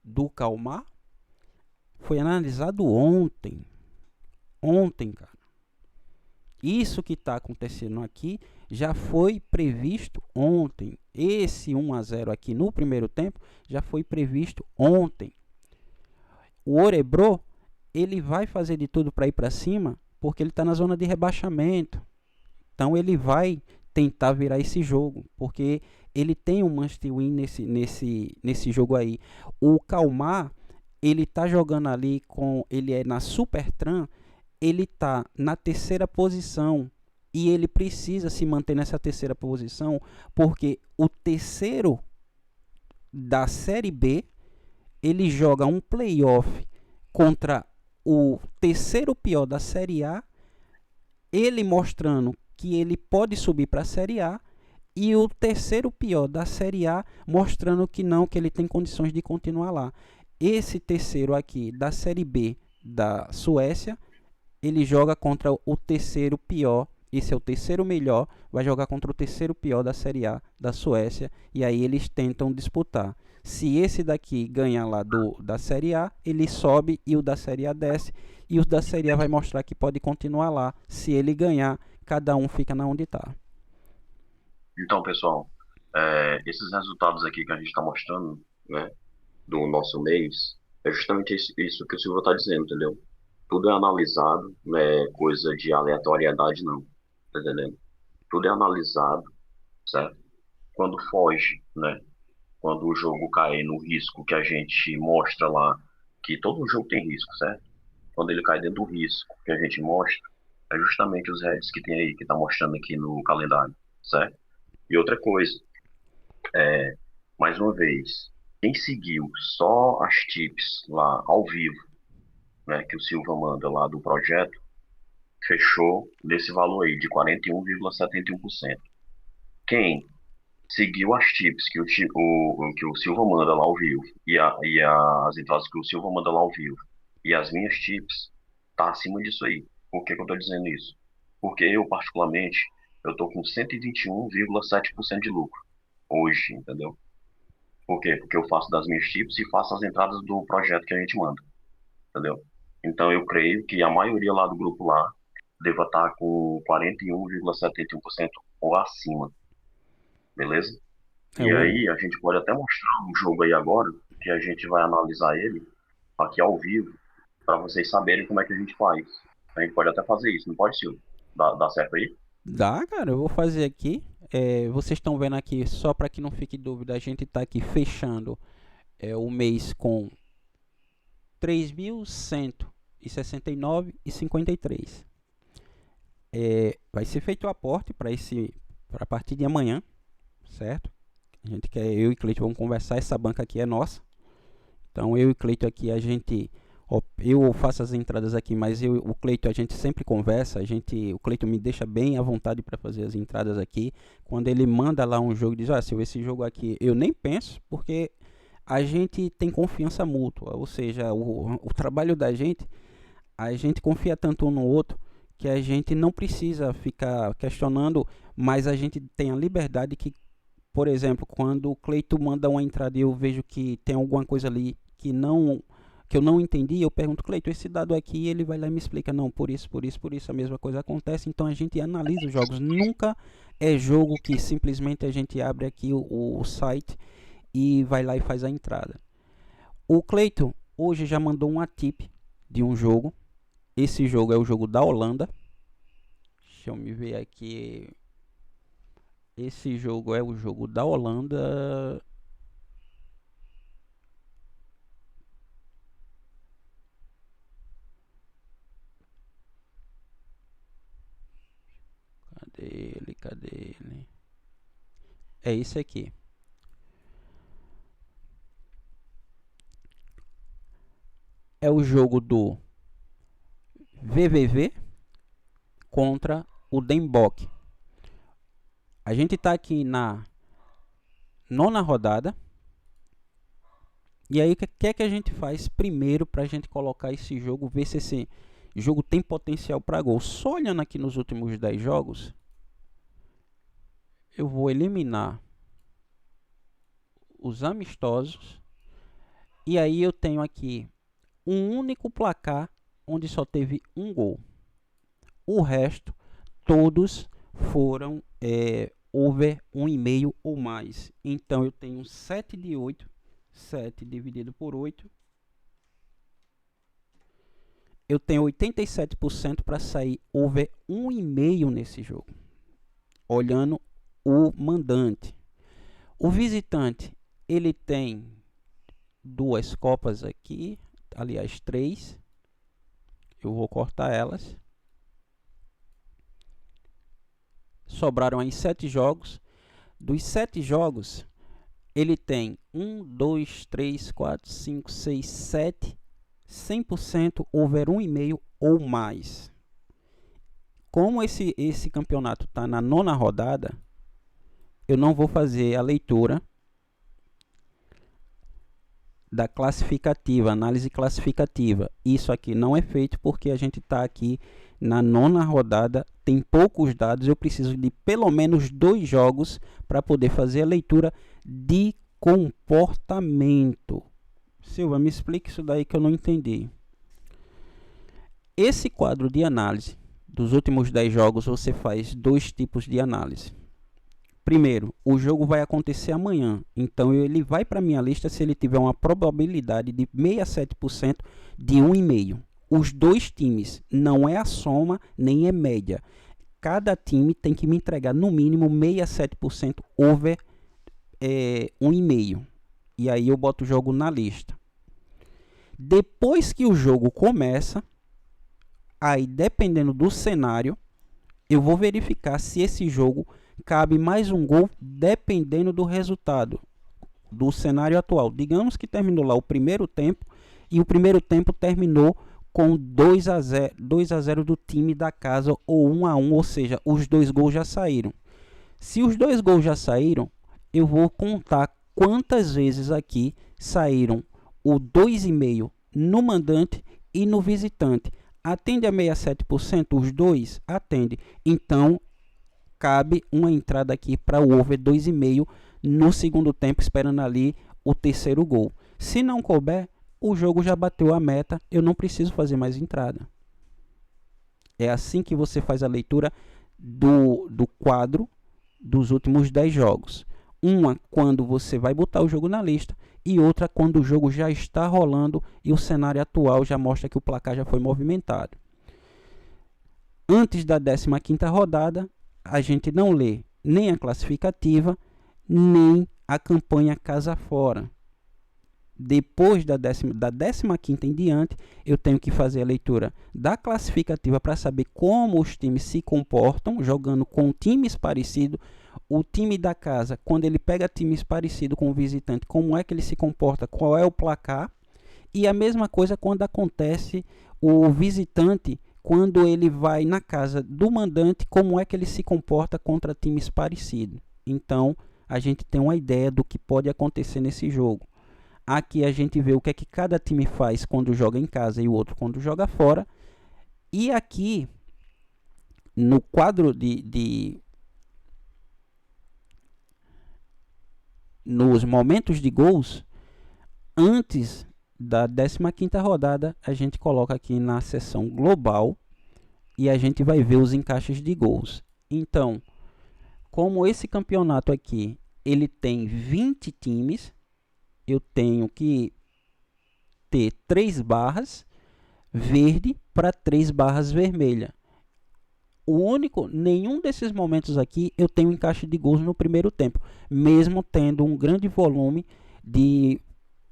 do Calmar foi analisado ontem. Ontem, cara. Isso que está acontecendo aqui já foi previsto ontem. Esse 1-0 aqui no primeiro tempo já foi previsto ontem. O Orebro, ele vai fazer de tudo para ir para cima porque ele está na zona de rebaixamento. Então ele vai tentar virar esse jogo, porque ele tem um must win nesse jogo aí. O Calmar, ele tá jogando ali ele é na Supertran, ele tá na terceira posição e ele precisa se manter nessa terceira posição, porque o terceiro da Série B, ele joga um playoff contra o terceiro pior da Série A, ele mostrando que ele pode subir para a Série A, e o terceiro pior da Série A mostrando que não, que ele tem condições de continuar lá. Esse terceiro aqui da Série B da Suécia, ele joga contra o terceiro pior, esse é o terceiro melhor, vai jogar contra o terceiro pior da Série A da Suécia, e aí eles tentam disputar. Se esse daqui ganhar lá da Série A, ele sobe e o da Série A desce, e o da Série A vai mostrar que pode continuar lá. Se ele ganhar, cada um fica na onde está. Então, pessoal, esses resultados aqui que a gente está mostrando, né, do nosso mês, é justamente isso que o Silvio está dizendo, entendeu? Tudo é analisado, não é coisa de aleatoriedade, não, tá entendendo? Tudo é analisado, certo? Quando foge, né? Quando o jogo cai no risco que a gente mostra lá, que todo jogo tem risco, certo? Quando ele cai dentro do risco que a gente mostra, é justamente os heads que tem aí, que tá mostrando aqui no calendário, certo? E outra coisa, mais uma vez, quem seguiu só as tips lá ao vivo, né, que o Silva manda lá do projeto, fechou nesse valor aí de 41,71%. Quem seguiu as tips que que o Silva manda lá ao vivo e as entradas que o Silva manda lá ao vivo e as minhas tips, tá acima disso aí. Por que que eu tô dizendo isso? Porque eu, particularmente, eu tô com 121,7% de lucro hoje, entendeu? Por quê? Porque eu faço das minhas tips e faço as entradas do projeto que a gente manda, entendeu? Então eu creio que a maioria lá do grupo lá deva estar com 41,71% ou acima, beleza? É E o aí a gente pode até mostrar um jogo aí agora, que a gente vai analisar ele aqui ao vivo, para vocês saberem como é que a gente faz. A gente pode até fazer isso, não pode, Silvio? Dá certo aí? Dá, cara, eu vou fazer aqui. Vocês estão vendo aqui, só para que não fique dúvida, a gente está aqui fechando o mês com 3.169,53. Vai ser feito o aporte para a partir de amanhã, certo? A gente quer, eu e Cleiton vamos conversar, essa banca aqui é nossa. Então eu e Cleiton aqui, eu faço as entradas aqui, mas o Cleiton a gente sempre conversa, o Cleiton me deixa bem à vontade para fazer as entradas aqui. Quando ele manda lá um jogo, diz: Silvio, esse jogo aqui eu nem penso, porque a gente tem confiança mútua, ou seja, o trabalho da gente, a gente confia tanto um no outro que a gente não precisa ficar questionando, mas a gente tem a liberdade que, por exemplo, quando o Cleiton manda uma entrada e eu vejo que tem alguma coisa ali que eu não entendi, eu pergunto: Cleiton, esse dado aqui, ele vai lá e me explica: não, por isso, a mesma coisa acontece. Então a gente analisa os jogos, nunca é jogo que simplesmente a gente abre aqui o site e vai lá e faz a entrada. O Cleiton hoje já mandou uma tip de um jogo. Esse jogo é o jogo da Holanda. Deixa eu me ver aqui. Esse jogo é o jogo da Holanda. Cadê ele? É esse aqui. É o jogo do VVV contra o Den Bosch. A gente está aqui na 9ª rodada. E aí, o que é que a gente faz primeiro para a gente colocar esse jogo, ver se esse jogo tem potencial para gol? Só olhando aqui nos últimos 10 jogos, eu vou eliminar os amistosos. E aí eu tenho aqui um único placar onde só teve um gol. O resto, todos foram over 1,5 ou mais. Então eu tenho 7 de 8. 7 dividido por 8. Eu tenho 87% para sair over 1,5 nesse jogo. Olhando o mandante. O visitante, ele tem 2 copas aqui. Aliás, 3. Eu vou cortar elas. Sobraram aí 7 jogos. Dos 7 jogos, ele tem 1, 2, 3, 4, 5, 6, 7, 100% over 1,5 ou mais. Como esse campeonato está na 9ª rodada, eu não vou fazer a leitura da classificativa, análise classificativa. Isso aqui não é feito porque a gente está aqui na 9ª rodada, tem poucos dados, eu preciso de pelo menos 2 jogos para poder fazer a leitura de comportamento. Silva, me explica isso daí que eu não entendi. Esse quadro de análise dos últimos 10 jogos, você faz 2 tipos de análise. Primeiro, o jogo vai acontecer amanhã, então ele vai para minha lista se ele tiver uma probabilidade de 67% de 1,5. Os 2 times, não é a soma nem é média. Cada time tem que me entregar no mínimo 67% over 1,5. E aí eu boto o jogo na lista. Depois que o jogo começa, aí dependendo do cenário, eu vou verificar se esse jogo cabe mais um gol dependendo do resultado do cenário atual. Digamos que terminou lá o primeiro tempo e o primeiro tempo terminou com 2-0 do time da casa ou 1-1, ou seja, os 2 gols já saíram. Se os 2 gols já saíram, eu vou contar quantas vezes aqui saíram o 2,5 no mandante e no visitante. Atende a 67%? Os 2 atende. Então cabe uma entrada aqui para o over 2,5 no segundo tempo, esperando ali o terceiro gol. Se não couber, o jogo já bateu a meta, eu não preciso fazer mais entrada. É assim que você faz a leitura do quadro dos últimos 10 jogos. Uma quando você vai botar o jogo na lista e outra quando o jogo já está rolando e o cenário atual já mostra que o placar já foi movimentado. Antes da 15ª rodada, a gente não lê nem a classificativa, nem a campanha casa fora. Depois da 15ª em diante, eu tenho que fazer a leitura da classificativa para saber como os times se comportam, jogando com times parecidos. O time da casa, quando ele pega times parecidos com o visitante, como é que ele se comporta, qual é o placar. E a mesma coisa quando acontece o visitante, quando ele vai na casa do mandante, como é que ele se comporta contra times parecidos. Então, a gente tem uma ideia do que pode acontecer nesse jogo. Aqui a gente vê o que é que cada time faz quando joga em casa e o outro quando joga fora. E aqui, no quadro nos momentos de gols, antes da 15ª rodada, a gente coloca aqui na seção global e a gente vai ver os encaixes de gols. Então, como esse campeonato aqui, ele tem 20 times, eu tenho que ter 3 barras verde para 3 barras vermelha. Nenhum desses momentos aqui eu tenho encaixe de gols no primeiro tempo, mesmo tendo um grande volume de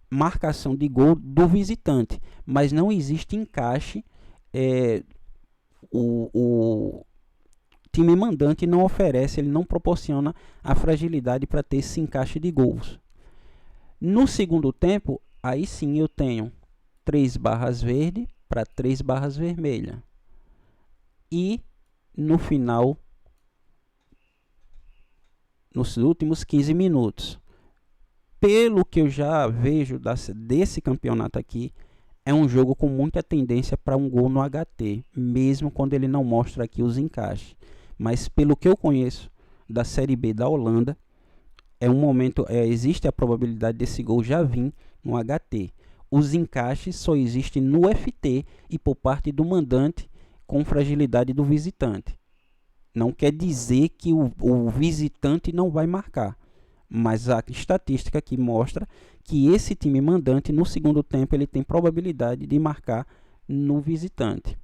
marcação de gol do visitante, mas não existe encaixe. O time mandante não oferece, ele não proporciona a fragilidade para ter esse encaixe de gols. No segundo tempo, aí sim eu tenho 3 barras verde para 3 barras vermelha. E no final, nos últimos 15 minutos, pelo que eu já vejo desse campeonato aqui, é um jogo com muita tendência para um gol no HT, mesmo quando ele não mostra aqui os encaixes. Mas pelo que eu conheço da Série B da Holanda, existe a probabilidade desse gol já vir no HT. Os encaixes só existem no FT e por parte do mandante com fragilidade do visitante. Não quer dizer que o visitante não vai marcar, mas a estatística aqui mostra que esse time mandante no segundo tempo ele tem probabilidade de marcar no visitante.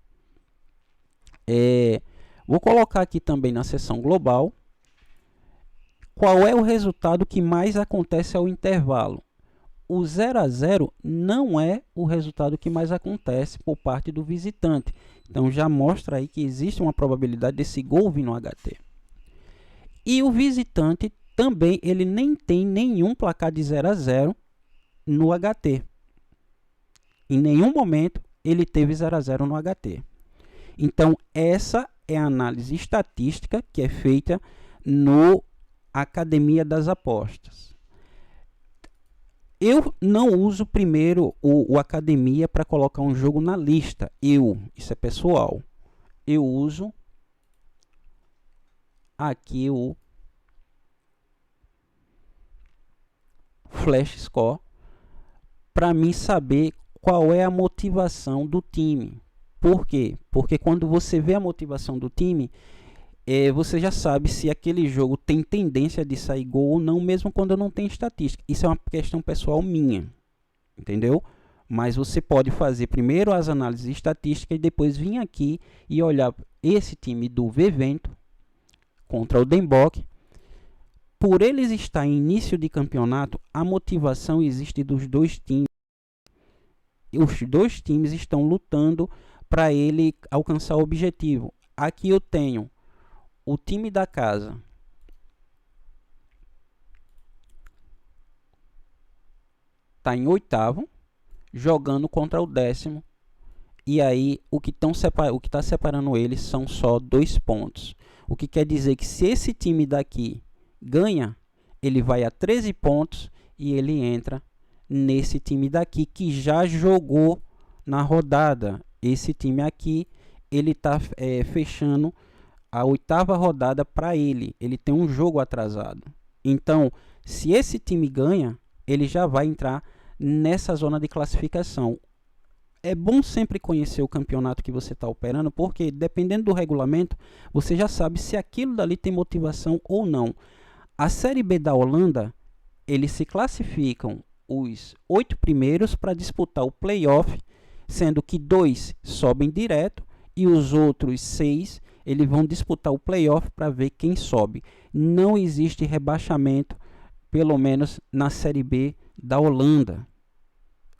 Vou colocar aqui também na seção global qual é o resultado que mais acontece ao intervalo. O 0 a 0 não é o resultado que mais acontece por parte do visitante. Então já mostra aí que existe uma probabilidade desse gol vir no HT. E o visitante também ele nem tem nenhum placar de 0 a 0 no HT. Em nenhum momento ele teve 0 a 0 no HT. Então essa é a análise estatística que é feita no Academia das Apostas. Eu não uso primeiro o Academia para colocar um jogo na lista. Isso é pessoal. Eu uso aqui o Flash Score para mim saber qual é a motivação do time. Por quê? Porque quando você vê a motivação do time, você já sabe se aquele jogo tem tendência de sair gol ou não, mesmo quando não tem estatística. Isso é uma questão pessoal minha, entendeu? Mas você pode fazer primeiro as análises estatísticas e depois vir aqui e olhar esse time do Vivento contra o Den Bosch. Por eles estar em início de campeonato, a motivação existe dos dois times. Os dois times estão lutando para ele alcançar o objetivo. Aqui eu tenho o time da casa está em 8º, jogando contra o 10º. E aí o que está separando eles são só 2 pontos. O que quer dizer que se esse time daqui ganha, ele vai a 13 pontos e ele entra nesse time daqui que já jogou na rodada. Esse time aqui, ele está fechando a 8ª rodada para ele. Ele tem um jogo atrasado. Então, se esse time ganha, ele já vai entrar nessa zona de classificação. É bom sempre conhecer o campeonato que você está operando, porque dependendo do regulamento, você já sabe se aquilo dali tem motivação ou não. A Série B da Holanda, eles se classificam os 8 primeiros para disputar o play-off, sendo que 2 sobem direto e os outros 6 eles vão disputar o play-off para ver quem sobe. Não existe rebaixamento, pelo menos na Série B da Holanda.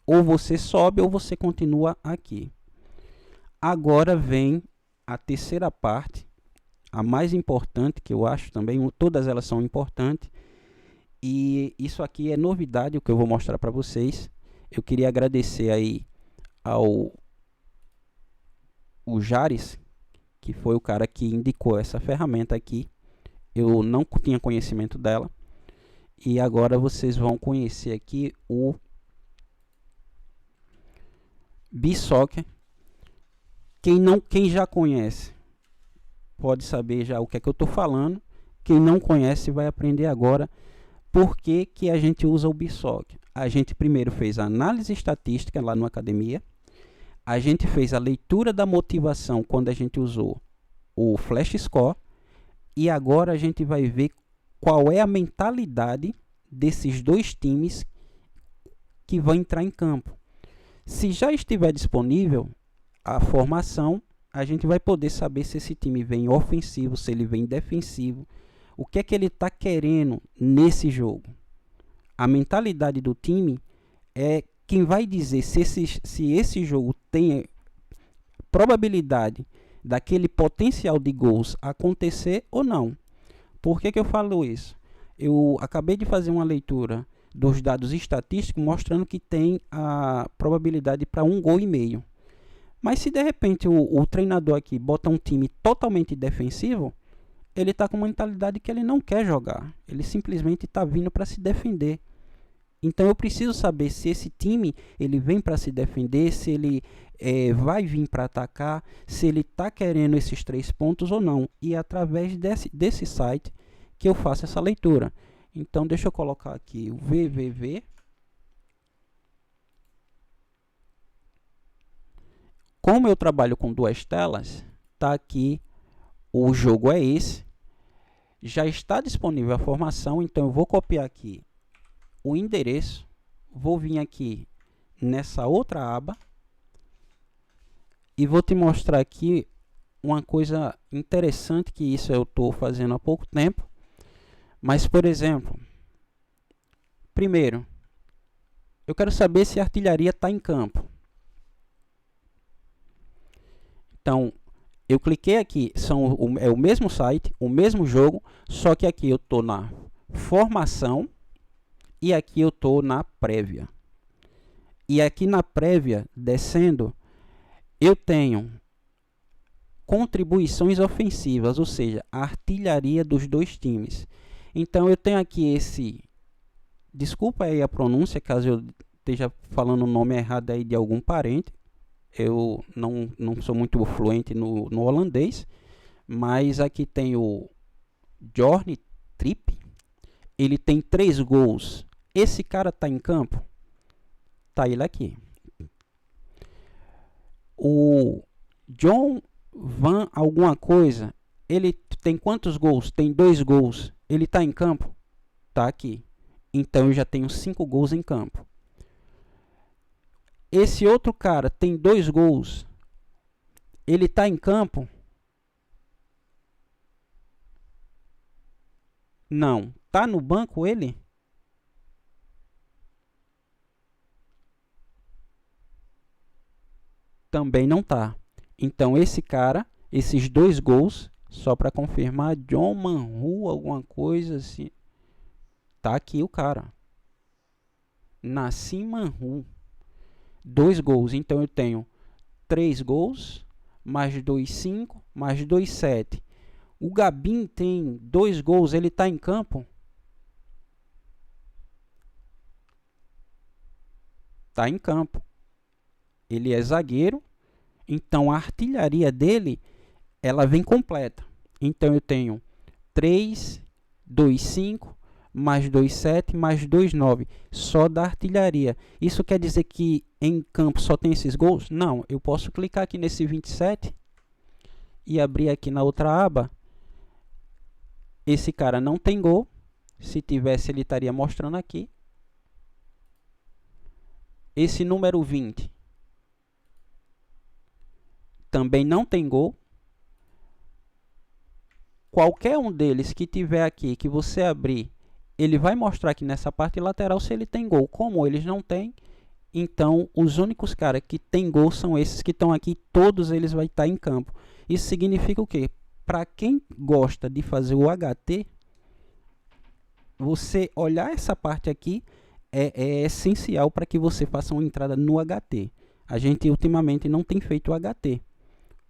Ou você sobe ou você continua aqui. Agora vem a terceira parte, a mais importante, que eu acho também, todas elas são importantes. E isso aqui é novidade, o que eu vou mostrar para vocês. Eu queria agradecer aí ao Jares, que foi o cara que indicou essa ferramenta aqui. Eu não tinha conhecimento dela. E agora vocês vão conhecer aqui o BSoccer. Quem já conhece pode saber já o que é que eu estou falando. Quem não conhece vai aprender agora por que a gente usa o BSoccer. A gente primeiro fez a análise estatística lá no Academia. A gente fez a leitura da motivação quando a gente usou o Flash Score. E agora a gente vai ver qual é a mentalidade desses dois times que vão entrar em campo. Se já estiver disponível a formação, a gente vai poder saber se esse time vem ofensivo, se ele vem defensivo, o que é que ele está querendo nesse jogo. A mentalidade do time é quem vai dizer se esse jogo tem probabilidade daquele potencial de gols acontecer ou não. Por que eu falo isso? Eu acabei de fazer uma leitura dos dados estatísticos mostrando que tem a probabilidade para 1,5 gols. Mas se de repente o treinador aqui bota um time totalmente defensivo, ele está com uma mentalidade que ele não quer jogar. Ele simplesmente está vindo para se defender. Então eu preciso saber se esse time ele vem para se defender, se ele vai vir para atacar, se ele está querendo esses 3 pontos ou não. E é através desse site que eu faço essa leitura. Então deixa eu colocar aqui o www. Como eu trabalho com 2 telas, tá aqui, o jogo é esse. Já está disponível a formação, então eu vou copiar aqui o endereço, vou vir aqui nessa outra aba e vou te mostrar aqui uma coisa interessante, que isso eu estou fazendo há pouco tempo. Mas, por exemplo, primeiro, eu quero saber se a artilharia está em campo. Então, eu cliquei aqui, é o mesmo site, o mesmo jogo, só que aqui eu estou na formação e aqui eu estou na prévia. E aqui na prévia, descendo, eu tenho contribuições ofensivas, ou seja, a artilharia dos dois times. Então eu tenho aqui esse, desculpa aí a pronúncia, caso eu esteja falando o nome errado aí de algum parente, eu não sou muito fluente no holandês, mas aqui tem o Jorni Tripp, ele tem 3 gols, esse cara está em campo? Tá ele aqui. O John Van alguma coisa, ele tem quantos gols? Tem 2 gols. Ele está em campo? Tá aqui. Então eu já tenho 5 gols em campo. Esse outro cara tem 2 gols. Ele está em campo? Não. Tá no banco ele? Também não tá. Então esse cara, esses 2 gols, só para confirmar, John Manhu, alguma coisa assim. Tá aqui o cara. Nassim Manhu. 2 gols. Então eu tenho 3 gols, mais 2, 5, mais 2, 7. O Gabin tem 2 gols, ele está em campo? Está em campo. Ele é zagueiro, então a artilharia dele, ela vem completa. Então eu tenho 3, 2, 5, mais 2, 7, mais 2, 9. Só da artilharia. Isso quer dizer que em campo só tem esses gols? Não, eu posso clicar aqui nesse 27 e abrir aqui na outra aba. Esse cara não tem gol. Se tivesse, ele estaria mostrando aqui. Esse número 20 também não tem gol. Qualquer um deles que tiver aqui, que você abrir, ele vai mostrar aqui nessa parte lateral se ele tem gol. Como eles não têm, então os únicos caras que tem gol são esses que estão aqui. Todos eles vão estar em campo. Isso significa o quê? Para quem gosta de fazer o HT, você olhar essa parte aqui é essencial para que você faça uma entrada no HT. A gente ultimamente não tem feito o HT,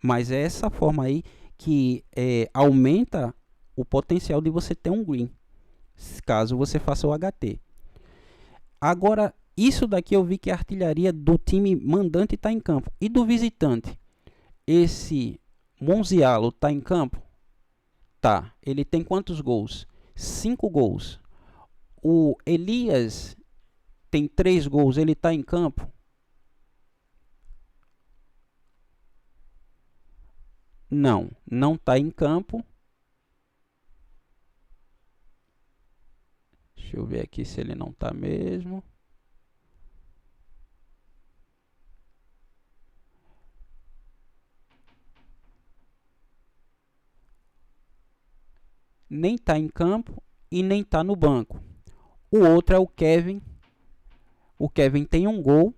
mas é essa forma aí que aumenta o potencial de você ter um green, caso você faça o HT. Agora, isso daqui eu vi que a artilharia do time mandante está em campo. E do visitante? Esse Monzialo está em campo? Tá. Ele tem quantos gols? 5 gols. O Elias tem 3 gols. Ele está em campo? Não, não está em campo. Deixa eu ver aqui se ele não está mesmo. Nem está em campo e nem está no banco. O outro é o Kevin. O Kevin tem um gol.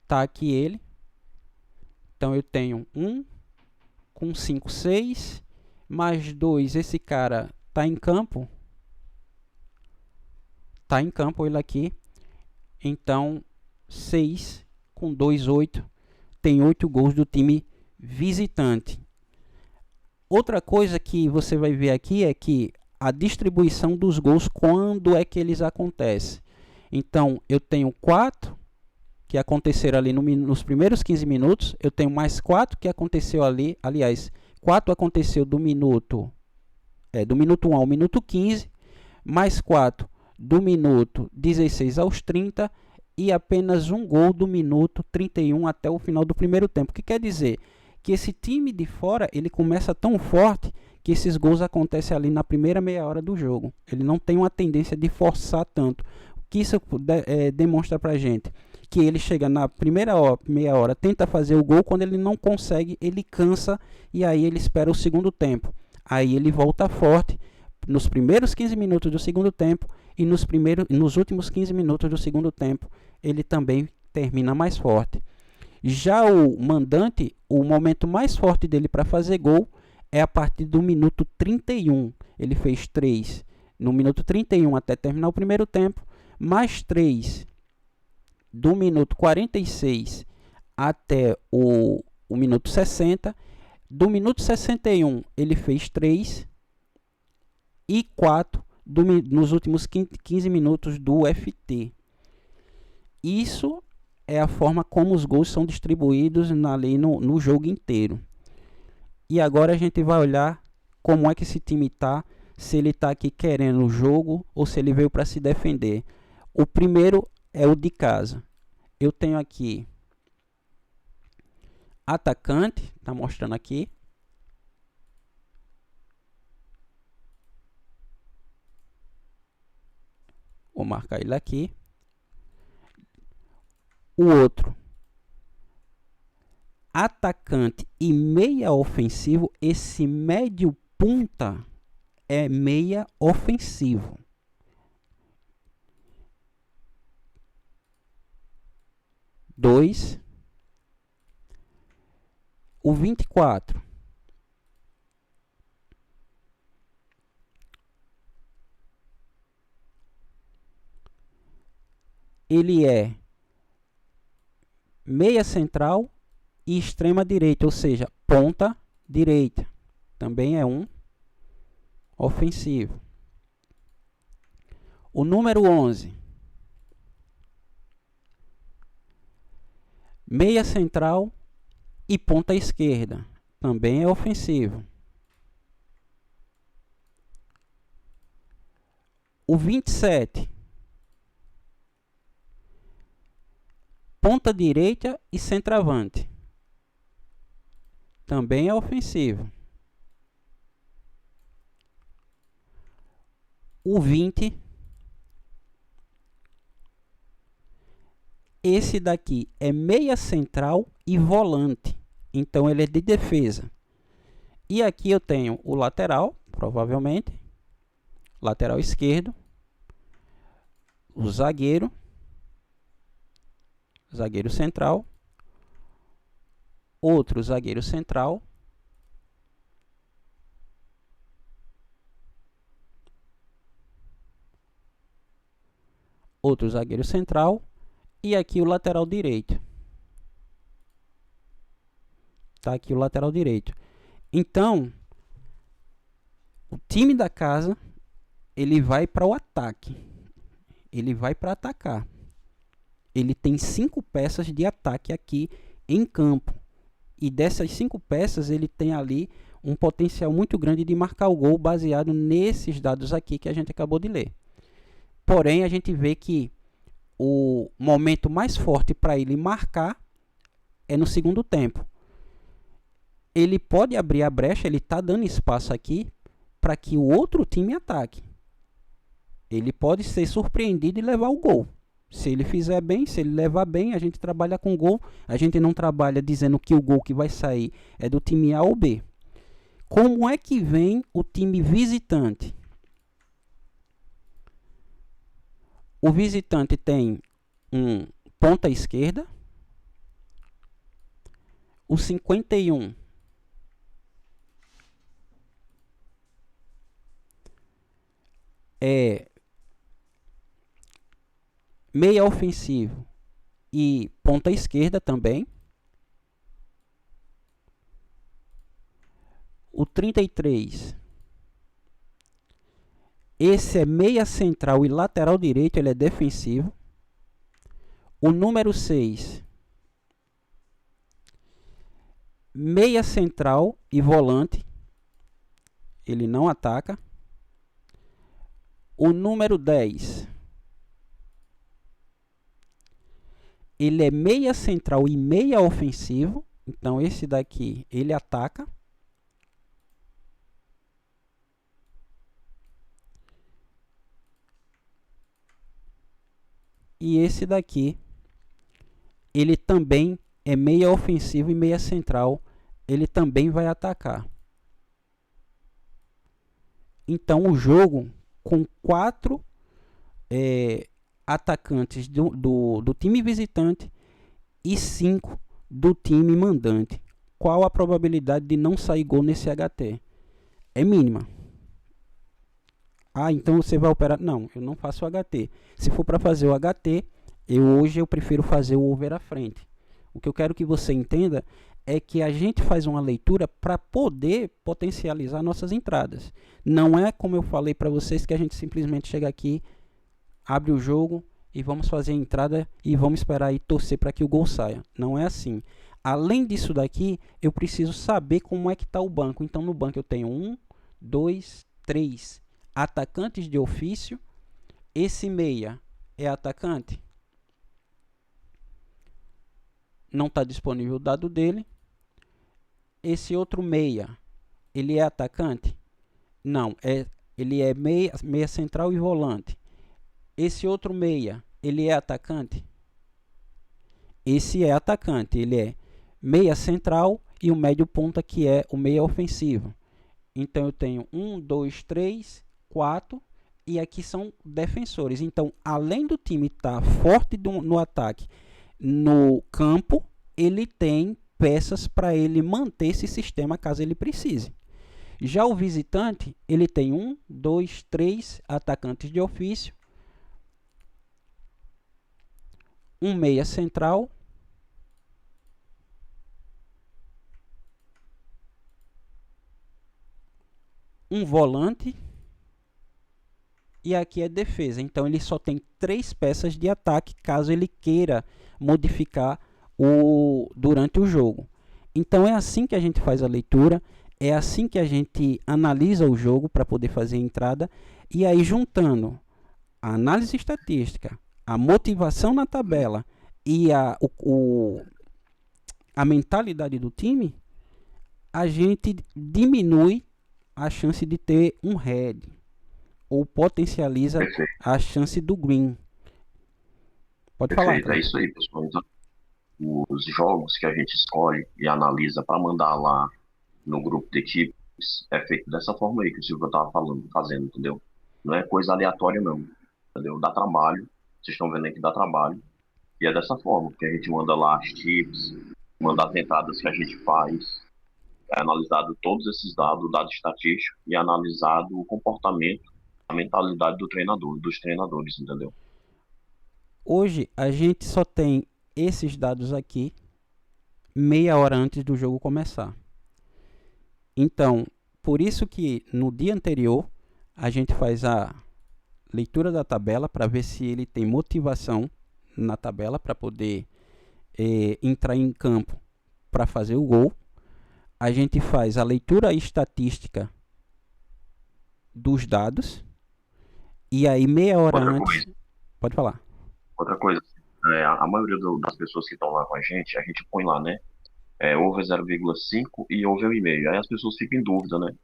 Tá aqui ele. Então eu tenho 1 com 5, 6. Mais 2, esse cara tá em campo. Tá em campo ele aqui. Então 6 com 2, 8. Tem 8 gols do time visitante. Outra coisa que você vai ver aqui é que a distribuição dos gols, quando é que eles acontecem. Então eu tenho 4 que aconteceram ali nos primeiros 15 minutos. Eu tenho mais 4 que aconteceu ali. Aliás, 4 aconteceu do minuto 1 ao minuto 15. Mais 4 do minuto 16 aos 30. E apenas um gol do minuto 31 até o final do primeiro tempo. O que quer dizer? Que esse time de fora, ele começa tão forte que esses gols acontecem ali na primeira meia hora do jogo. Ele não tem uma tendência de forçar tanto. O que isso demonstra pra gente? Que ele chega na primeira meia hora, tenta fazer o gol, quando ele não consegue, ele cansa e aí ele espera o segundo tempo. Aí ele volta forte nos primeiros 15 minutos do segundo tempo e nos últimos 15 minutos do segundo tempo, ele também termina mais forte. Já o mandante, o momento mais forte dele para fazer gol é a partir do minuto 31. Ele fez 3 no minuto 31 até terminar o primeiro tempo, mais 3 do minuto 46 até o minuto 60. Do minuto 61 ele fez 3 e 4 nos últimos 15 minutos do FT. Isso é a forma como os gols são distribuídos ali no jogo inteiro. E agora a gente vai olhar como é que esse time está, se ele está aqui querendo o jogo ou se ele veio para se defender. O primeiro é o de casa. Eu tenho aqui atacante, está mostrando aqui. Vou marcar ele aqui. O outro, atacante e meia ofensivo. Esse médio punta é meia ofensivo. Dois. O 24. Ele é meia central e extrema direita, ou seja, ponta direita. Também é um ofensivo. O número 11. Meia central e ponta esquerda. Também é ofensivo. O 27, ponta direita e centroavante, também é ofensivo. O 20, esse daqui é meia central e volante, então ele é de defesa. E aqui eu tenho o lateral, provavelmente, lateral esquerdo, o zagueiro, zagueiro central, outro zagueiro central, outro zagueiro central e aqui o lateral direito. Tá aqui o lateral direito. Então, o time da casa, ele vai para o ataque. Ele vai para atacar. Ele tem 5 peças de ataque aqui em campo. E dessas 5 peças, ele tem ali um potencial muito grande de marcar o gol baseado nesses dados aqui que a gente acabou de ler. Porém, a gente vê que o momento mais forte para ele marcar é no segundo tempo. Ele pode abrir a brecha, ele está dando espaço aqui para que o outro time ataque. Ele pode ser surpreendido e levar o gol. Se ele fizer bem, se ele levar bem, a gente trabalha com gol. A gente não trabalha dizendo que o gol que vai sair é do time A ou B. Como é que vem o time visitante? O visitante tem um ponta esquerda, o 51 é meia ofensivo e ponta esquerda também. O 33, esse é meia central e lateral direito, ele é defensivo. O número 6, meia central e volante, ele não ataca. O número 10, ele é meia central e meia ofensivo, então esse daqui ele ataca. E esse daqui, ele também é meia ofensivo e meia central, ele também vai atacar. Então o jogo com 4 atacantes do time visitante e 5 do time mandante. Qual a probabilidade de não sair gol nesse HT? É mínima. Ah, então você vai operar... Não, eu não faço o HT. Se for para fazer o HT, hoje eu prefiro fazer o over à frente. O que eu quero que você entenda é que a gente faz uma leitura para poder potencializar nossas entradas. Não é como eu falei para vocês que a gente simplesmente chega aqui, abre o jogo e vamos fazer a entrada e vamos esperar e torcer para que o gol saia. Não é assim. Além disso daqui, eu preciso saber como é que está o banco. Então no banco eu tenho 1, 2, 3 atacantes de ofício. Esse meia é atacante? Não está disponível o dado dele. Esse outro meia, ele é atacante? Não, ele é meia central e volante. Esse outro meia, ele é atacante? Esse é atacante, ele é meia central e o médio ponta que é o meia ofensivo. Então eu tenho 1, 2, 3, 4 e aqui são defensores. Então, além do time estar forte no ataque, no campo, ele tem peças para ele manter esse sistema caso ele precise. Já o visitante, ele tem 1, 2, 3 atacantes de ofício, um meia central, um volante e aqui é defesa. Então ele só tem 3 peças de ataque caso ele queira modificar durante o jogo. Então é assim que a gente faz a leitura, é assim que a gente analisa o jogo para poder fazer a entrada. E aí juntando a análise estatística, a motivação na tabela e a mentalidade do time, a gente diminui a chance de ter um red ou potencializa Perfeito, a chance do green. Pode falar, perfeito. É Cleiton. isso aí, pessoal. Então, os jogos que a gente escolhe e analisa para mandar lá no grupo de equipes é feito dessa forma aí que o Silvio estava falando, fazendo, entendeu? Não é coisa aleatória, não, entendeu? Dá trabalho, vocês estão vendo aí que dá trabalho, e é dessa forma que a gente manda lá as tips, manda as entradas que a gente faz, é analisado todos esses dados, o dado estatístico, e analisado o comportamento, a mentalidade do treinador, dos treinadores, entendeu? Hoje a gente só tem esses dados aqui meia hora antes do jogo começar. Então, por isso que no dia anterior a gente faz a leitura da tabela para ver se ele tem motivação na tabela para poder entrar em campo para fazer o gol. A gente faz a leitura estatística dos dados e aí meia hora Outra antes, coisa, pode falar. outra coisa, a maioria das pessoas que estão lá com a gente põe lá, né? Over 0,5 e over 1,5. Aí as pessoas ficam em dúvida, né?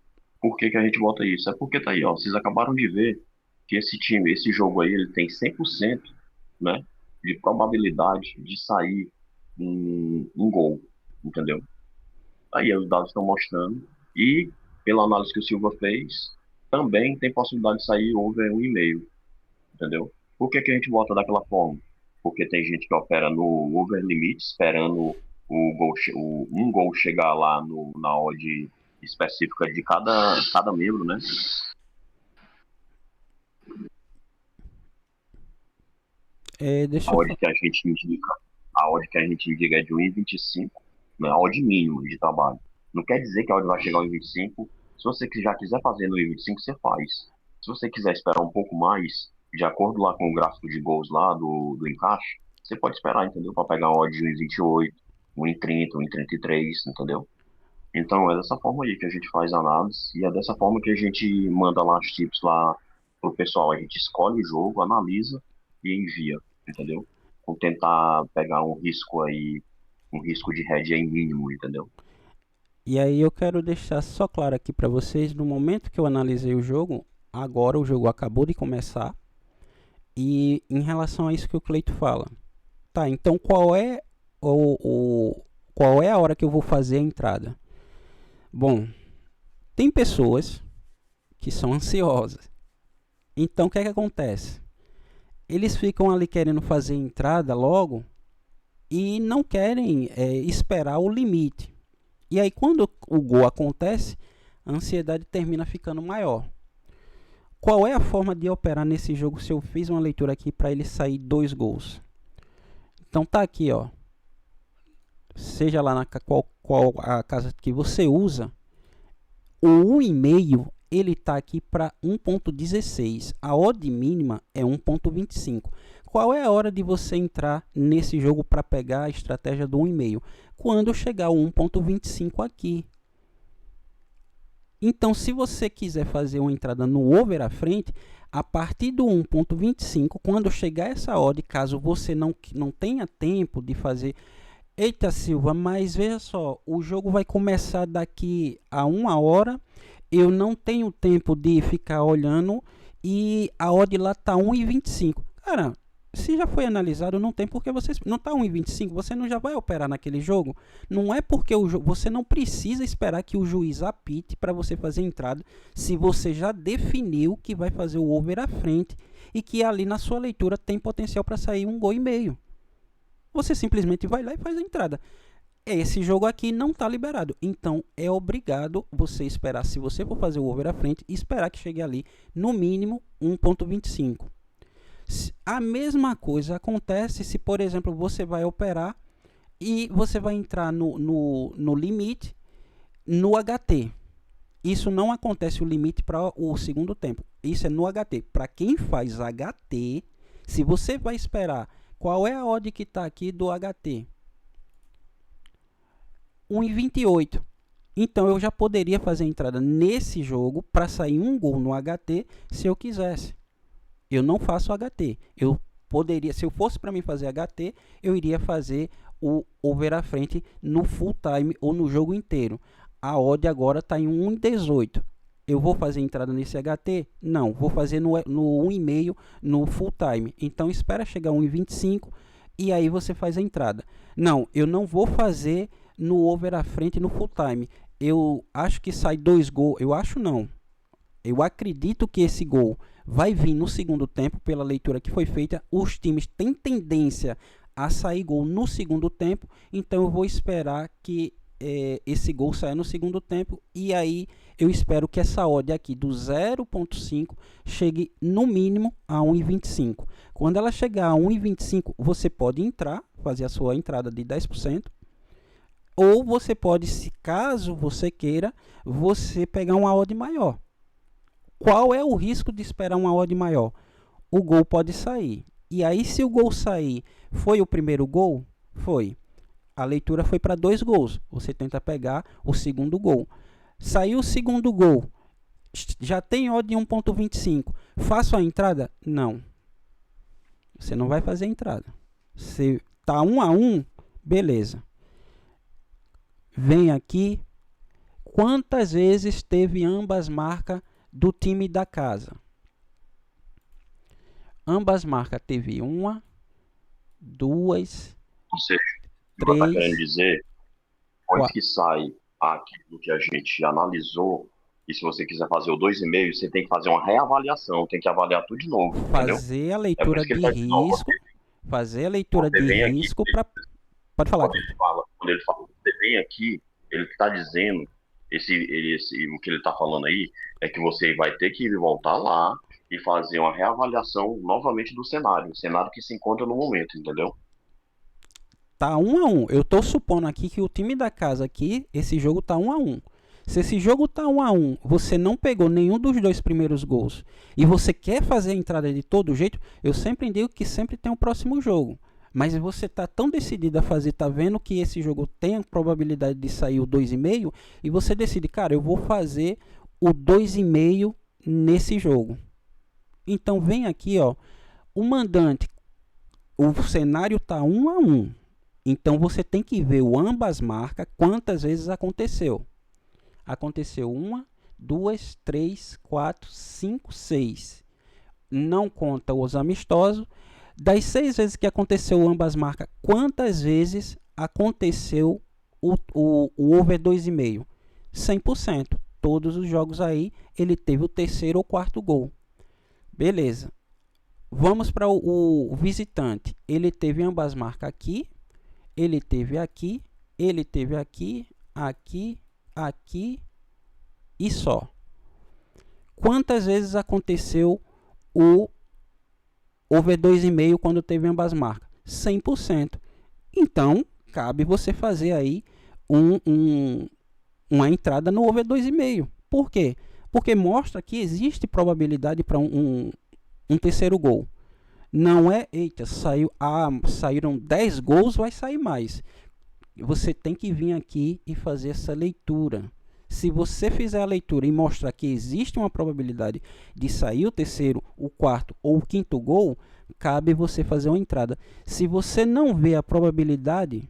Por que que a gente bota isso? É porque tá aí, ó, vocês acabaram de ver que esse time, esse jogo aí, ele tem 100%, né, de probabilidade de sair um gol, entendeu? Aí os dados estão mostrando. E, pela análise que o Silva fez, também tem possibilidade de sair over 1,5, entendeu? Por que que a gente bota daquela forma? Porque tem gente que opera no over limit, esperando um gol chegar lá na odd específica de cada membro, né? Deixa A eu odd que a gente indica, a odd que a gente indica é de 1,25, né? A odd mínima de trabalho. Não quer dizer que a odd vai chegar a 1,25. Se você já quiser fazer no 1,25, você faz. Se você quiser esperar um pouco mais, de acordo lá com o gráfico de gols lá do encaixe, você pode esperar, entendeu? Para pegar uma odd de 1,28, 1,30, 1,33, entendeu? Então é dessa forma aí que a gente faz a análise e é dessa forma que a gente manda lá os tips lá pro pessoal. A gente escolhe o jogo, analisa e envia, entendeu? Com tentar pegar um risco aí, um risco de head aí mínimo, entendeu? E aí eu quero deixar só claro aqui para vocês, no momento que eu analisei o jogo, agora o jogo acabou de começar, e em relação a isso que o Cleito fala, tá, então qual é a hora que eu vou fazer a entrada? Bom, tem pessoas que são ansiosas, então o que é que acontece? Eles ficam ali querendo fazer a entrada logo e não querem esperar o limite. E aí quando o gol acontece, a ansiedade termina ficando maior. Qual é a forma de operar nesse jogo se eu fiz uma leitura aqui para ele sair 2 gols? Então tá aqui, ó. Seja lá na qual a casa que você usa, o 1,5 ele tá aqui para 1,16. A odd mínima é 1,25. Qual é a hora de você entrar nesse jogo para pegar a estratégia do 1,5? Quando chegar o 1,25 aqui. Então, se você quiser fazer uma entrada no over à frente, a partir do 1,25, quando chegar essa odd, caso você não tenha tempo de fazer... Eita, Silva, mas veja só, o jogo vai começar daqui a 1 hora, eu não tenho tempo de ficar olhando e a odd lá está 1,25. Cara, se já foi analisado, não tem porque você não está 1,25, você não já vai operar naquele jogo. Não é porque você não precisa esperar que o juiz apite para você fazer a entrada, se você já definiu que vai fazer o over à frente e que ali na sua leitura tem potencial para sair 1,5 gols. Você simplesmente vai lá e faz a entrada. Esse jogo aqui não está liberado, então é obrigado você esperar, se você for fazer o over à frente, esperar que chegue ali no mínimo 1,25. A mesma coisa acontece se, por exemplo, você vai operar e você vai entrar no limite no HT. Isso não acontece o limite para o segundo tempo. Isso é no HT. Para quem faz HT, se você vai esperar, qual é a odd que está aqui do HT? 1,28. Então eu já poderia fazer a entrada nesse jogo para sair 1 gol no HT se eu quisesse. Eu não faço HT. Eu poderia, se eu fosse para mim fazer HT, eu iria fazer o over à frente no full time ou no jogo inteiro. A odd agora está em 1,18. Eu vou fazer entrada nesse HT? Não, vou fazer no 1,5 no full time. Então espera chegar a 1,25 e aí você faz a entrada. Não, eu não vou fazer no over à frente no full time. Eu acho que sai 2 gols. Eu acho não. Eu acredito que esse gol vai vir no segundo tempo, pela leitura que foi feita. Os times têm tendência a sair gol no segundo tempo, então eu vou esperar que esse gol saia no segundo tempo, e aí eu espero que essa odd aqui do 0,5 chegue no mínimo a 1,25. Quando ela chegar a 1,25, você pode entrar, fazer a sua entrada de 10%, ou você pode, se caso você queira, você pegar uma odd maior. Qual é o risco de esperar uma odd maior? O gol pode sair. E aí, se o gol sair, foi o primeiro gol? Foi. A leitura foi para 2 gols. Você tenta pegar o segundo gol. Saiu o segundo gol. Já tem odd de 1,25. Faço a entrada? Não. Você não vai fazer a entrada. Se tá 1-1, beleza. Vem aqui. Quantas vezes teve ambas marcas do time da casa? Ambas marcas teve 1, 2, Ou seja, o que você está 3, querendo dizer, depois 4. que sai aquilo que a gente analisou, e se você quiser fazer o 2,5, você tem que fazer uma reavaliação, tem que avaliar tudo de novo, entendeu? Fazer a É por leitura isso que de ele está dizendo, risco. Fazer a leitura você de vem aqui, risco para. Pode falar. quando ele fala, você vem aqui, ele está dizendo, o que ele está falando aí, é que você vai ter que voltar lá e fazer uma reavaliação novamente do cenário, o cenário que se encontra no momento, entendeu? Tá 1-1. Eu tô supondo aqui que o time da casa aqui, esse jogo tá 1-1. Se esse jogo tá 1-1, você não pegou nenhum dos 2 primeiros gols e você quer fazer a entrada de todo jeito, eu sempre digo que sempre tem um próximo jogo. Mas você tá tão decidido a fazer, tá vendo que esse jogo tem a probabilidade de sair o 2,5 e você decide, cara, eu vou fazer o 2,5 nesse jogo. Então vem aqui, ó, o mandante, o cenário tá 1-1. Então você tem que ver o ambas marcas quantas vezes aconteceu. Aconteceu 1, 2, 3, 4, 5, 6. Não conta os amistosos. Das 6 vezes que aconteceu ambas marcas, quantas vezes aconteceu o over 2,5? 100%. Todos os jogos aí, ele teve o terceiro ou quarto gol. Beleza. Vamos para o visitante. Ele teve ambas marcas aqui. Ele teve aqui. Ele teve aqui. Aqui. Aqui. E só. Quantas vezes aconteceu o over 2,5 quando teve ambas marcas? 100%. Então, cabe você fazer aí uma entrada no over 2,5. Por quê? Porque mostra que existe probabilidade para um terceiro gol. Não é, eita, saíram 10 gols, vai sair mais. Você tem que vir aqui e fazer essa leitura. Se você fizer a leitura e mostrar que existe uma probabilidade de sair o terceiro, o quarto ou o quinto gol, cabe você fazer uma entrada. Se você não vê a probabilidade,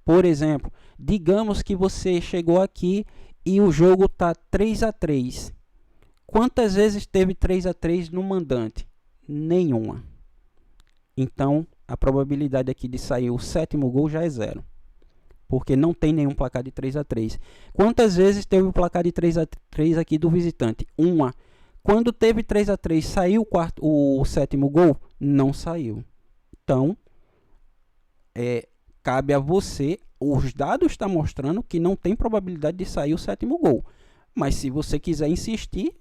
por exemplo, digamos que você chegou aqui e o jogo está 3-3. Quantas vezes teve 3-3 no mandante? Nenhuma. Então, a probabilidade aqui de sair o sétimo gol já é 0. Porque não tem nenhum placar de 3-3. Quantas vezes teve o placar de 3-3 aqui do visitante? 1. Quando teve 3-3, saiu o sétimo gol? Não saiu. Então, cabe a você. Os dados estão mostrando que não tem probabilidade de sair o sétimo gol. Mas se você quiser insistir,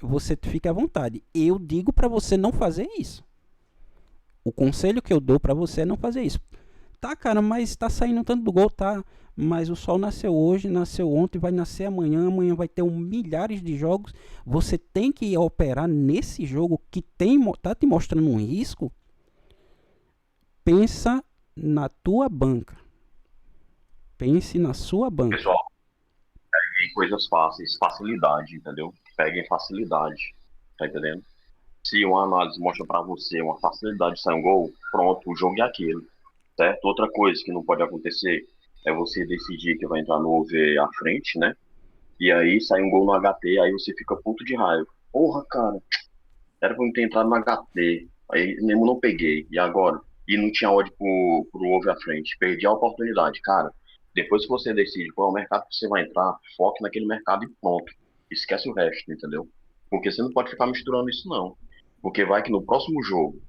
você fica à vontade. Eu digo para você não fazer isso. O conselho que eu dou para você é não fazer isso. Tá, cara, mas tá saindo tanto do gol, tá? Mas o sol nasceu hoje, nasceu ontem, vai nascer amanhã, amanhã vai ter milhares de jogos. Você tem que operar nesse jogo que tá te mostrando um risco. Pensa na tua banca. Pense na sua banca. Pessoal, peguem coisas fáceis, facilidade, entendeu? Peguem facilidade, tá entendendo? Se uma análise mostra para você uma facilidade de sair um gol, pronto, o jogo é aquele, certo? Outra coisa que não pode acontecer é você decidir que vai entrar no over à frente, né? E aí sai um gol no HT, aí você fica puto de raiva. Porra, cara, era pra eu ter entrado no HT, aí mesmo não peguei, e agora? E não tinha ódio pro over à frente, perdi a oportunidade, cara. Depois que você decide qual é o mercado que você vai entrar, foque naquele mercado e pronto. Esquece o resto, entendeu? Porque você não pode ficar misturando isso, não. Porque vai que no próximo jogo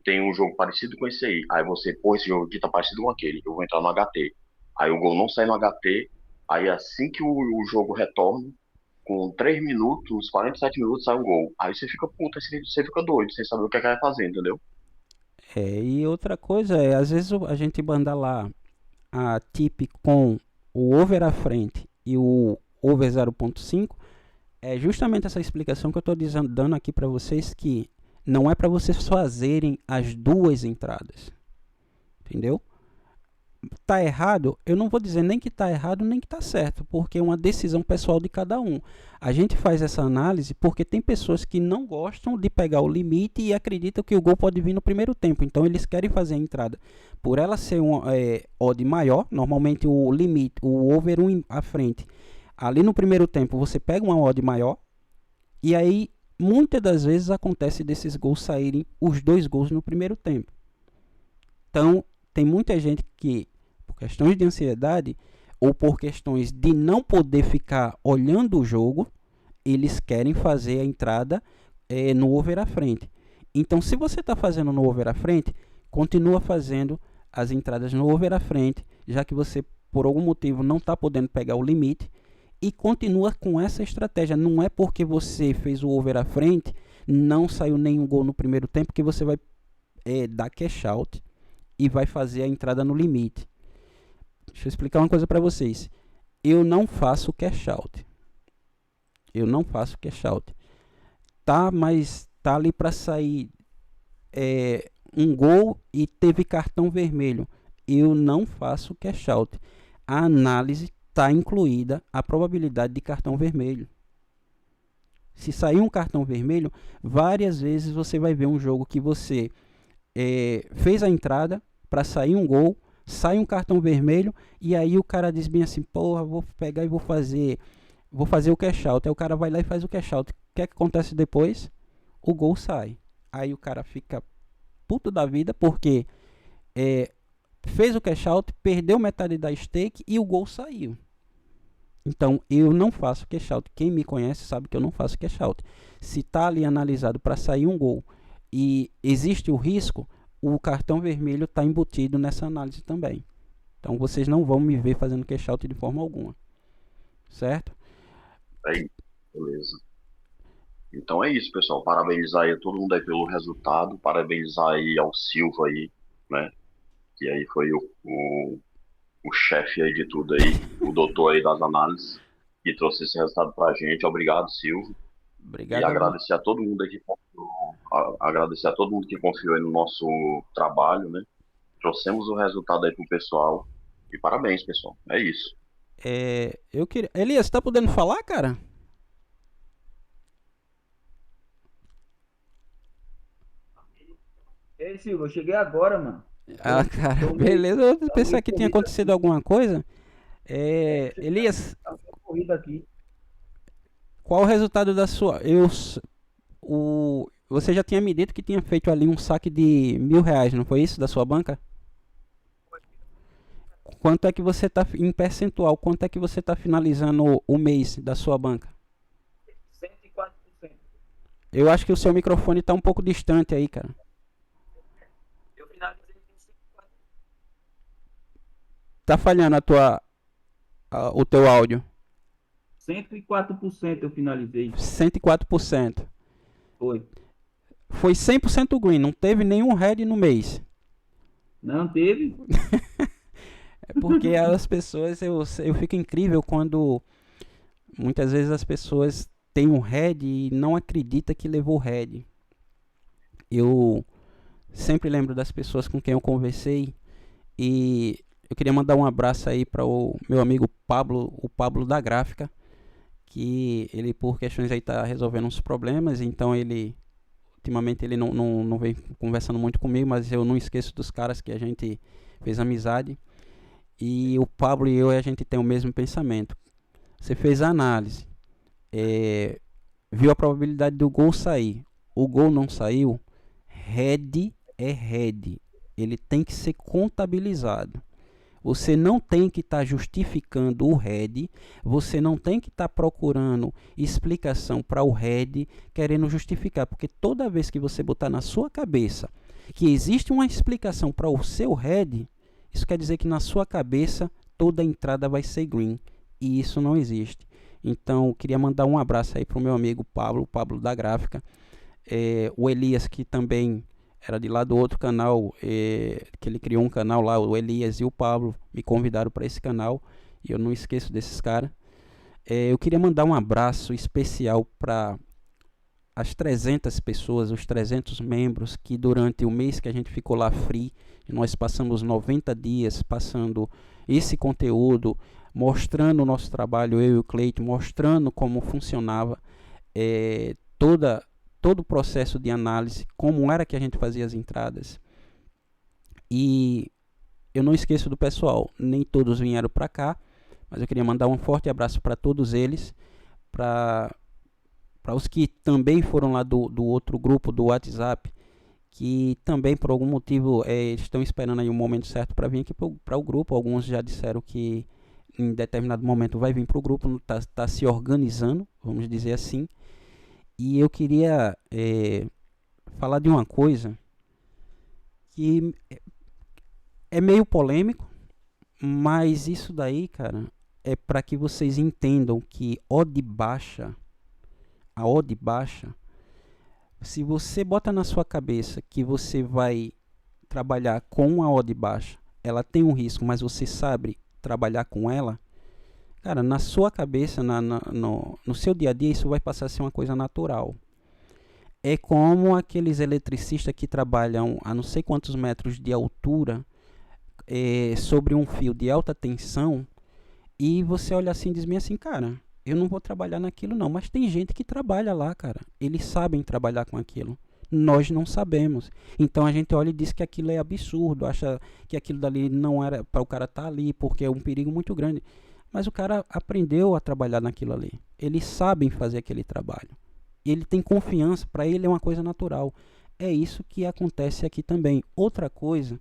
tem um jogo parecido com esse aí você, pô, esse jogo aqui tá parecido com aquele, eu vou entrar no HT. Aí o gol não sai no HT, aí assim que o jogo retorna, com 3 minutos, 47 minutos sai um gol. Aí você fica puta, você fica doido, sem saber o que é que vai fazer, entendeu? E outra coisa é, às vezes a gente banda lá a tip com o over à frente e o over 0.5, é justamente essa explicação que eu estou dando aqui para vocês, que não é para vocês fazerem as duas entradas, entendeu? Tá errado, eu não vou dizer nem que tá errado nem que tá certo, porque é uma decisão pessoal de cada um. A gente faz essa análise porque tem pessoas que não gostam de pegar o limite e acreditam que o gol pode vir no primeiro tempo, então eles querem fazer a entrada. Por ela ser um odd maior, normalmente o limite, o over 1 à frente, ali no primeiro tempo você pega uma odd maior, e aí muitas das vezes acontece desses gols saírem os dois gols no primeiro tempo. Então tem muita gente que, por questões de ansiedade ou por questões de não poder ficar olhando o jogo, eles querem fazer a entrada no over à frente. Então, se você está fazendo no over à frente, continua fazendo as entradas no over à frente, já que você, por algum motivo, não está podendo pegar o limite, e continua com essa estratégia. Não é porque você fez o over à frente, não saiu nenhum gol no primeiro tempo, que você vai dar cash out e vai fazer a entrada no limite. Deixa eu explicar uma coisa para vocês. Eu não faço cash out. Eu não faço cash out. Tá, mas tá ali para sair um gol e teve cartão vermelho. Eu não faço cash out. A análise está incluída a probabilidade de cartão vermelho. Se sair um cartão vermelho, várias vezes você vai ver um jogo que você fez a entrada para sair um gol, sai um cartão vermelho, e aí o cara diz bem assim, porra, vou pegar e vou fazer o cash out. Aí o cara vai lá e faz o cash out. O que é que acontece depois? O gol sai. Aí o cara fica puto da vida porque fez o cash out, perdeu metade da stake e o gol saiu. Então eu não faço cash out. Quem me conhece sabe que eu não faço cash out. Se está ali analisado para sair um gol e existe o risco, o cartão vermelho está embutido nessa análise também. Então vocês não vão me ver fazendo cash out de forma alguma. Certo? Aí, beleza. Então é isso, pessoal. Parabenizar aí a todo mundo aí pelo resultado. Parabenizar aí ao Silva aí, né? Que aí foi o chefe aí de tudo aí, o doutor aí das análises, que trouxe esse resultado pra gente. Obrigado, Silva. Obrigado. E agradecer a todo mundo aí que confiou aí no nosso trabalho, né? Trouxemos o resultado aí pro pessoal. E parabéns, pessoal. É isso. Eu queria... Elias, você tá podendo falar, cara? Ei, Silva, eu cheguei agora, mano. Ah, cara, beleza. Eu pensei que tinha acontecido alguma coisa. Elias, Corrida aqui. qual o resultado da sua... Você já tinha me dito que tinha feito ali um saque de R$1.000, não foi isso, da sua banca? Quanto é que você está em percentual? Quanto é que você está finalizando o mês da sua banca? 104%. Eu acho que o seu microfone está um pouco distante aí, cara. Eu finalizei em 104%. Tá falhando o teu áudio. 104% eu finalizei. 104%. Foi. Foi 100% green, não teve nenhum red no mês. Não teve? É porque as pessoas, eu fico incrível quando muitas vezes as pessoas têm um red e não acreditam que levou red. Eu sempre lembro das pessoas com quem eu conversei e eu queria mandar um abraço aí para o meu amigo Pablo, o Pablo da Gráfica, que ele por questões aí tá resolvendo uns problemas, então ele ultimamente ele não vem conversando muito comigo, mas eu não esqueço dos caras que a gente fez amizade. E o Pablo e eu, a gente tem o mesmo pensamento. Você fez a análise, viu a probabilidade do gol sair, o gol não saiu, head é head, ele tem que ser contabilizado. Você não tem que estar justificando o head, você não tem que estar procurando explicação para o head, querendo justificar, porque toda vez que você botar na sua cabeça que existe uma explicação para o seu head, isso quer dizer que na sua cabeça toda entrada vai ser green, e isso não existe. Então, eu queria mandar um abraço aí para o meu amigo Pablo, Pablo da Gráfica, o Elias, que também era de lá do outro canal, que ele criou um canal lá, o Elias e o Pablo me convidaram para esse canal, e eu não esqueço desses caras. Eu queria mandar um abraço especial para as 300 pessoas, os 300 membros, que durante o mês que a gente ficou lá free, nós passamos 90 dias passando esse conteúdo, mostrando o nosso trabalho, eu e o Cleiton, mostrando como funcionava todo o processo de análise, como era que a gente fazia as entradas. E eu não esqueço do pessoal, nem todos vieram para cá, mas eu queria mandar um forte abraço para todos eles, para os que também foram lá do outro grupo do WhatsApp, que também por algum motivo estão esperando aí um momento certo para vir aqui para o grupo. Alguns já disseram que em determinado momento vai vir para o grupo, está se organizando, vamos dizer assim. E eu queria falar de uma coisa que é meio polêmico, mas isso daí, cara, é para que vocês entendam que a odd baixa, se você bota na sua cabeça que você vai trabalhar com uma odd baixa, ela tem um risco, mas você sabe trabalhar com ela, cara, na sua cabeça, no seu dia a dia, isso vai passar a ser uma coisa natural. É como aqueles eletricistas que trabalham a não sei quantos metros de altura sobre um fio de alta tensão, e você olha assim e diz assim, cara, eu não vou trabalhar naquilo não, mas tem gente que trabalha lá, cara, eles sabem trabalhar com aquilo. Nós não sabemos. Então a gente olha e diz que aquilo é absurdo, acha que aquilo dali não era para o cara estar ali, porque é um perigo muito grande. Mas o cara aprendeu a trabalhar naquilo ali. Eles sabem fazer aquele trabalho. Ele tem confiança, para ele é uma coisa natural. É isso que acontece aqui também. Outra coisa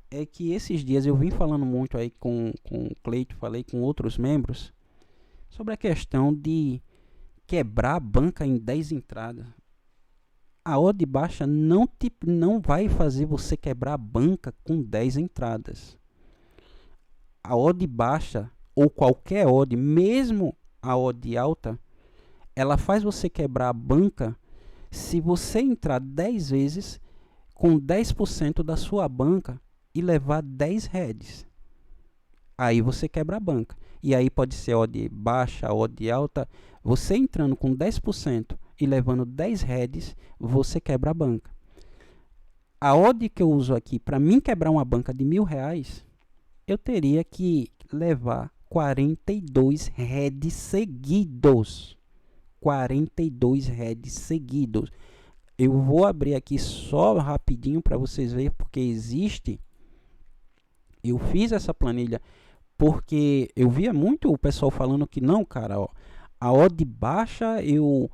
é que esses dias eu vim falando muito aí com o Cleiton, falei com outros membros, sobre a questão de quebrar a banca em 10 entradas. A odd baixa não vai fazer você quebrar a banca com 10 entradas. A odd baixa, ou qualquer odd, mesmo a odd alta, ela faz você quebrar a banca se você entrar 10 vezes com 10% da sua banca e levar 10 heads. Aí você quebra a banca. E aí pode ser odd baixa, odd alta. Você entrando com 10% e levando 10 heads, você quebra a banca. A odd que eu uso aqui, para mim quebrar uma banca de R$1.000, eu teria que levar 42 heads seguidos. 42 heads seguidos. Eu vou abrir aqui só rapidinho para vocês verem, porque existe. Eu fiz essa planilha porque eu via muito o pessoal falando que não, cara, ó, a odd baixa, eu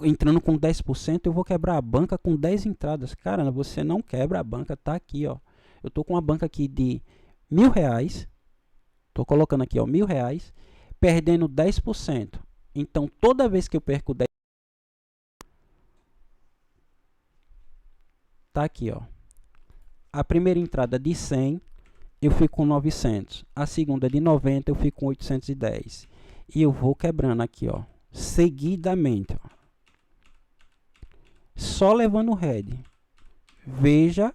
entrando com 10%, eu vou quebrar a banca com 10 entradas. Cara, você não quebra a banca, tá aqui, ó. Eu tô com uma banca aqui de R$1.000, tô colocando aqui, ó, R$1.000, perdendo 10%. Então, toda vez que eu perco 10%, tá aqui, ó. A primeira entrada de 100, eu fico com 900. A segunda de 90, eu fico com 810. E eu vou quebrando aqui, ó, seguidamente, ó. Só levando o head. Veja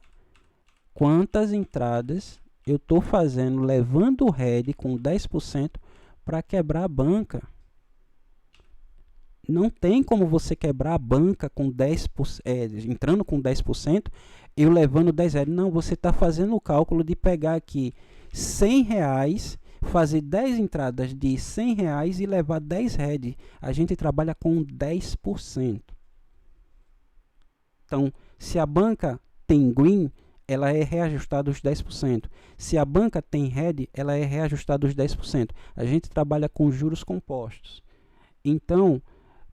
quantas entradas eu estou fazendo levando o head com 10% para quebrar a banca. Não tem como você quebrar a banca com 10%, entrando com 10%, eu levando 10 head. Não, você está fazendo o cálculo de pegar aqui R$100, fazer 10 entradas de R$100 e levar 10 head. A gente trabalha com 10%. Então, se a banca tem green, ela é reajustada os 10%. Se a banca tem red, ela é reajustada os 10%. A gente trabalha com juros compostos. Então,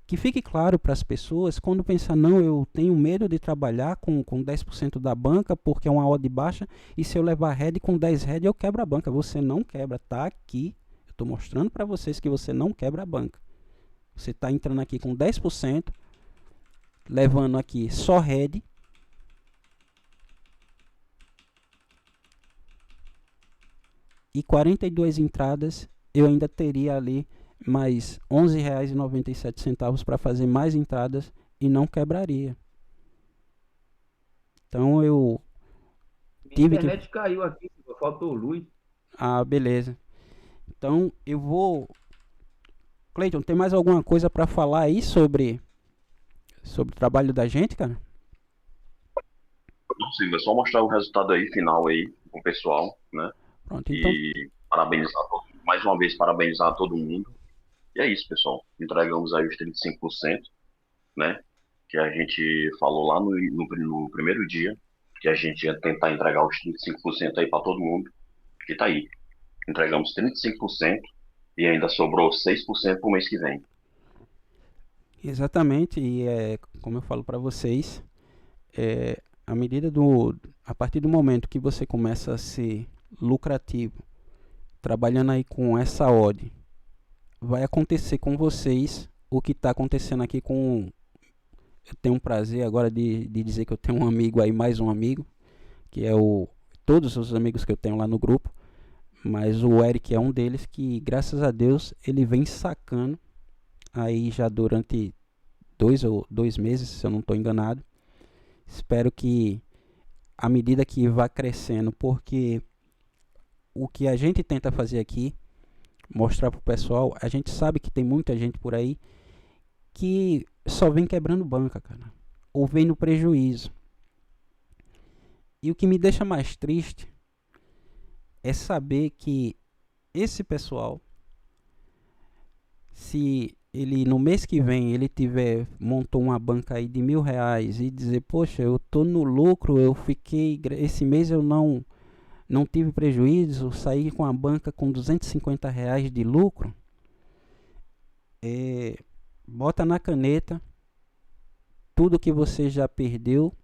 que fique claro para as pessoas, quando pensar, não, eu tenho medo de trabalhar com 10% da banca, porque é uma odd baixa, e se eu levar red com 10 red, eu quebro a banca. Você não quebra, tá aqui. Eu estou mostrando para vocês que você não quebra a banca. Você está entrando aqui com 10%, levando aqui só red, e 42 entradas, eu ainda teria ali mais R$ 11,97 para fazer mais entradas e não quebraria. Então eu Minha tive que... internet caiu aqui, faltou luz. Ah, beleza. Então eu vou... Cleiton, tem mais alguma coisa para falar aí sobre o trabalho da gente, cara? Não, Silvio, é só mostrar o resultado aí, final aí, com o pessoal, né? Pronto, então... E parabenizar, mais uma vez, parabenizar todo mundo. E é isso, pessoal. Entregamos aí os 35%, né? Que a gente falou lá no primeiro dia, que a gente ia tentar entregar os 35% aí para todo mundo. E tá aí. Entregamos 35% e ainda sobrou 6% pro mês que vem. Exatamente, e como eu falo para vocês, a partir do momento que você começa a ser lucrativo, trabalhando aí com essa odd, vai acontecer com vocês o que está acontecendo aqui com... Eu tenho um prazer agora de dizer que eu tenho um amigo aí, mais um amigo, que é todos os amigos que eu tenho lá no grupo, mas o Eric é um deles que, graças a Deus, ele vem sacando aí já durante 2 meses, se eu não estou enganado. Espero que à medida que vá crescendo, porque o que a gente tenta fazer aqui, mostrar para o pessoal, a gente sabe que tem muita gente por aí que só vem quebrando banca, cara, ou vem no prejuízo. E o que me deixa mais triste é saber que esse pessoal, se ele no mês que vem ele montou uma banca aí de R$ 1.000 e dizer, poxa, eu tô no lucro, esse mês eu não tive prejuízo, saí com a banca com R$ 250 de lucro, bota na caneta tudo que você já perdeu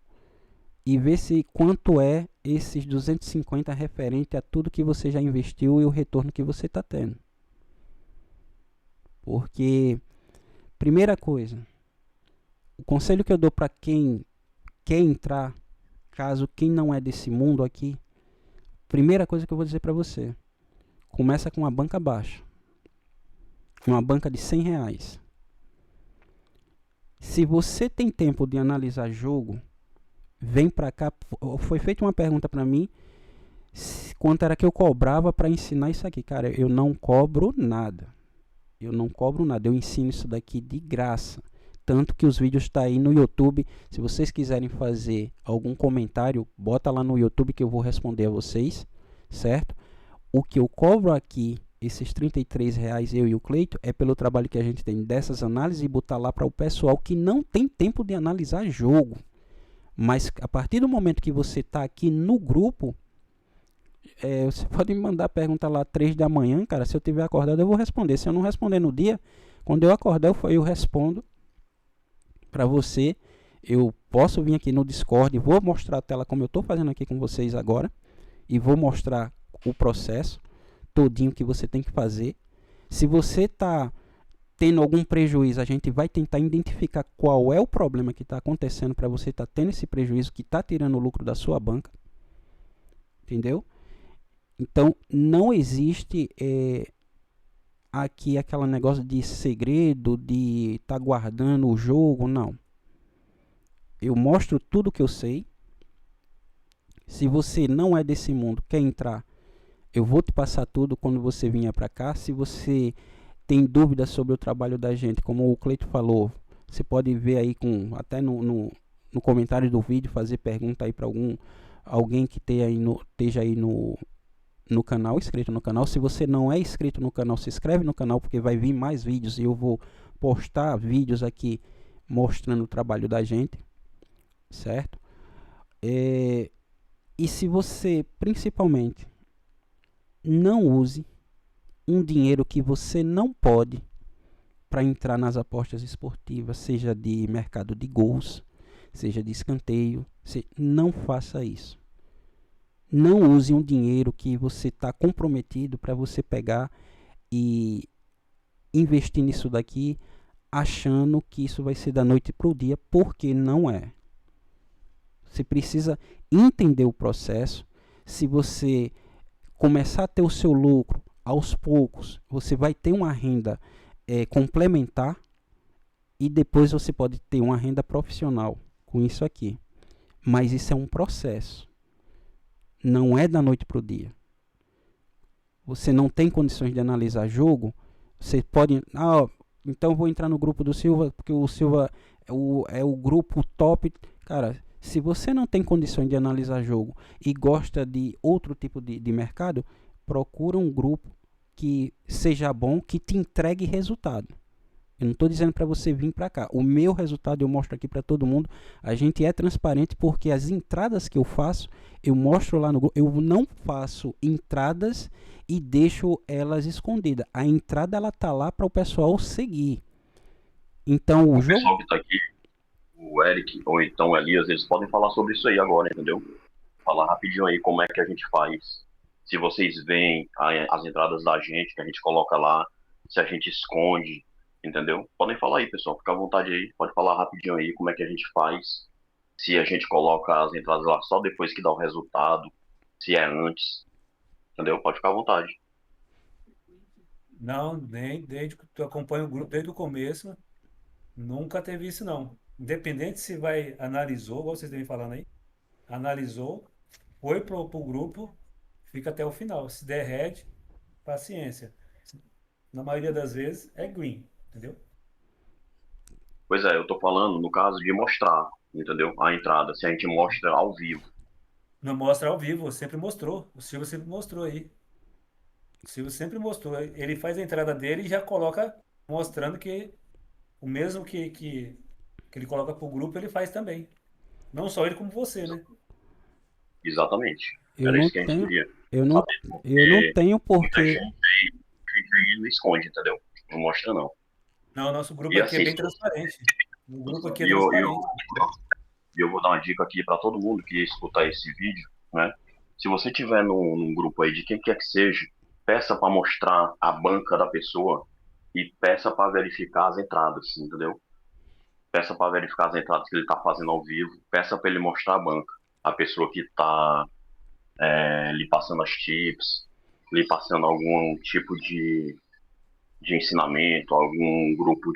e vê se quanto é esses 250 referente a tudo que você já investiu e o retorno que você está tendo. Porque, primeira coisa, o conselho que eu dou para quem quer entrar, caso quem não é desse mundo aqui, primeira coisa que eu vou dizer para você, começa com uma banca baixa, uma banca de R$ 100. Se você tem tempo de analisar jogo, vem para cá. Foi feita uma pergunta para mim, quanto era que eu cobrava para ensinar isso aqui. Cara, eu não cobro nada. Eu ensino isso daqui de graça. Tanto que os vídeos estão aí no YouTube. Se vocês quiserem fazer algum comentário, bota lá no YouTube que eu vou responder a vocês, certo? O que eu cobro aqui, esses R$ 33, eu e o Cleito, é pelo trabalho que a gente tem dessas análises e botar lá para o pessoal que não tem tempo de analisar jogo. Mas a partir do momento que você está aqui no grupo, você pode me mandar pergunta lá 3 da manhã, cara. Se eu tiver acordado, eu vou responder. Se eu não responder no dia, quando eu acordar, eu respondo para você. Eu posso vir aqui no Discord, vou mostrar a tela como eu estou fazendo aqui com vocês agora. E vou mostrar o processo todinho que você tem que fazer. Se você está tendo algum prejuízo, a gente vai tentar identificar qual é o problema que está acontecendo para você estar tendo esse prejuízo, que está tirando o lucro da sua banca. Entendeu? Então, não existe aqui aquele negócio de segredo, de estar guardando o jogo, não. Eu mostro tudo que eu sei. Se você não é desse mundo, quer entrar, eu vou te passar tudo quando você vier para cá. Se você tem dúvidas sobre o trabalho da gente, como o Cleito falou, você pode ver aí até no comentário do vídeo, fazer pergunta aí para alguém que esteja aí no canal, inscrito no canal. Se você não é inscrito no canal, se inscreve no canal, porque vai vir mais vídeos e eu vou postar vídeos aqui mostrando o trabalho da gente. certo? E se você, principalmente, não use um dinheiro que você não pode para entrar nas apostas esportivas, seja de mercado de gols, seja de escanteio, não faça isso. Não use um dinheiro que você está comprometido para você pegar e investir nisso daqui, achando que isso vai ser da noite para o dia, porque não é. Você precisa entender o processo. Se você começar a ter o seu lucro aos poucos, você vai ter uma renda complementar e depois você pode ter uma renda profissional com isso aqui. Mas isso é um processo. Não é da noite para o dia. Você não tem condições de analisar jogo, você pode... então vou entrar no grupo do Silva, porque o Silva é o grupo top. Cara, se você não tem condições de analisar jogo e gosta de outro tipo de mercado, procura um grupo que seja bom, que te entregue resultado. Eu não estou dizendo para você vir para cá. O meu resultado eu mostro aqui para todo mundo. A gente é transparente porque as entradas que eu faço, eu mostro lá no grupo. Eu não faço entradas e deixo elas escondidas. A entrada ela tá lá para o pessoal seguir. Então o jogo... pessoal que está aqui, o Eric ou então o Elias, eles podem falar sobre isso aí agora, entendeu? Falar rapidinho aí como é que a gente faz. Se vocês veem as entradas da gente, que a gente coloca lá, se a gente esconde, entendeu? Podem falar aí, pessoal, fica à vontade aí, pode falar rapidinho aí como é que a gente faz, se a gente coloca as entradas lá só depois que dá o resultado, se é antes, entendeu? Pode ficar à vontade. Não, nem desde que tu acompanha o grupo desde o começo, nunca teve isso não. Independente se vai, analisou, igual vocês estão falando aí, analisou, foi pro grupo, fica até o final. Se der red, paciência. Na maioria das vezes é green, entendeu? Pois é, eu tô falando no caso de mostrar, entendeu? A entrada, se a gente mostra ao vivo. Não mostra ao vivo, sempre mostrou. O Silvio sempre mostrou aí. O Silvio sempre mostrou. Ele faz a entrada dele e já coloca mostrando que o mesmo que ele coloca pro grupo, ele faz também. Não só ele como você, né? Exatamente. Eu Era não isso que a gente tenho, queria eu não, saber, eu não porque tenho muita porquê. gente não esconde, entendeu? Não mostra não. Não, nosso grupo E aqui é assim, bem transparente. O grupo aqui é e eu, eu, transparente. eu vou dar uma dica aqui para todo mundo que escutar esse vídeo, né? Se você tiver num grupo aí de quem quer que seja, peça para mostrar a banca da pessoa e peça para verificar as entradas, entendeu? Peça para verificar as entradas que ele está fazendo ao vivo, peça para ele mostrar a banca, a pessoa que está lhe passando as tips, lhe passando algum tipo de ensinamento, algum grupo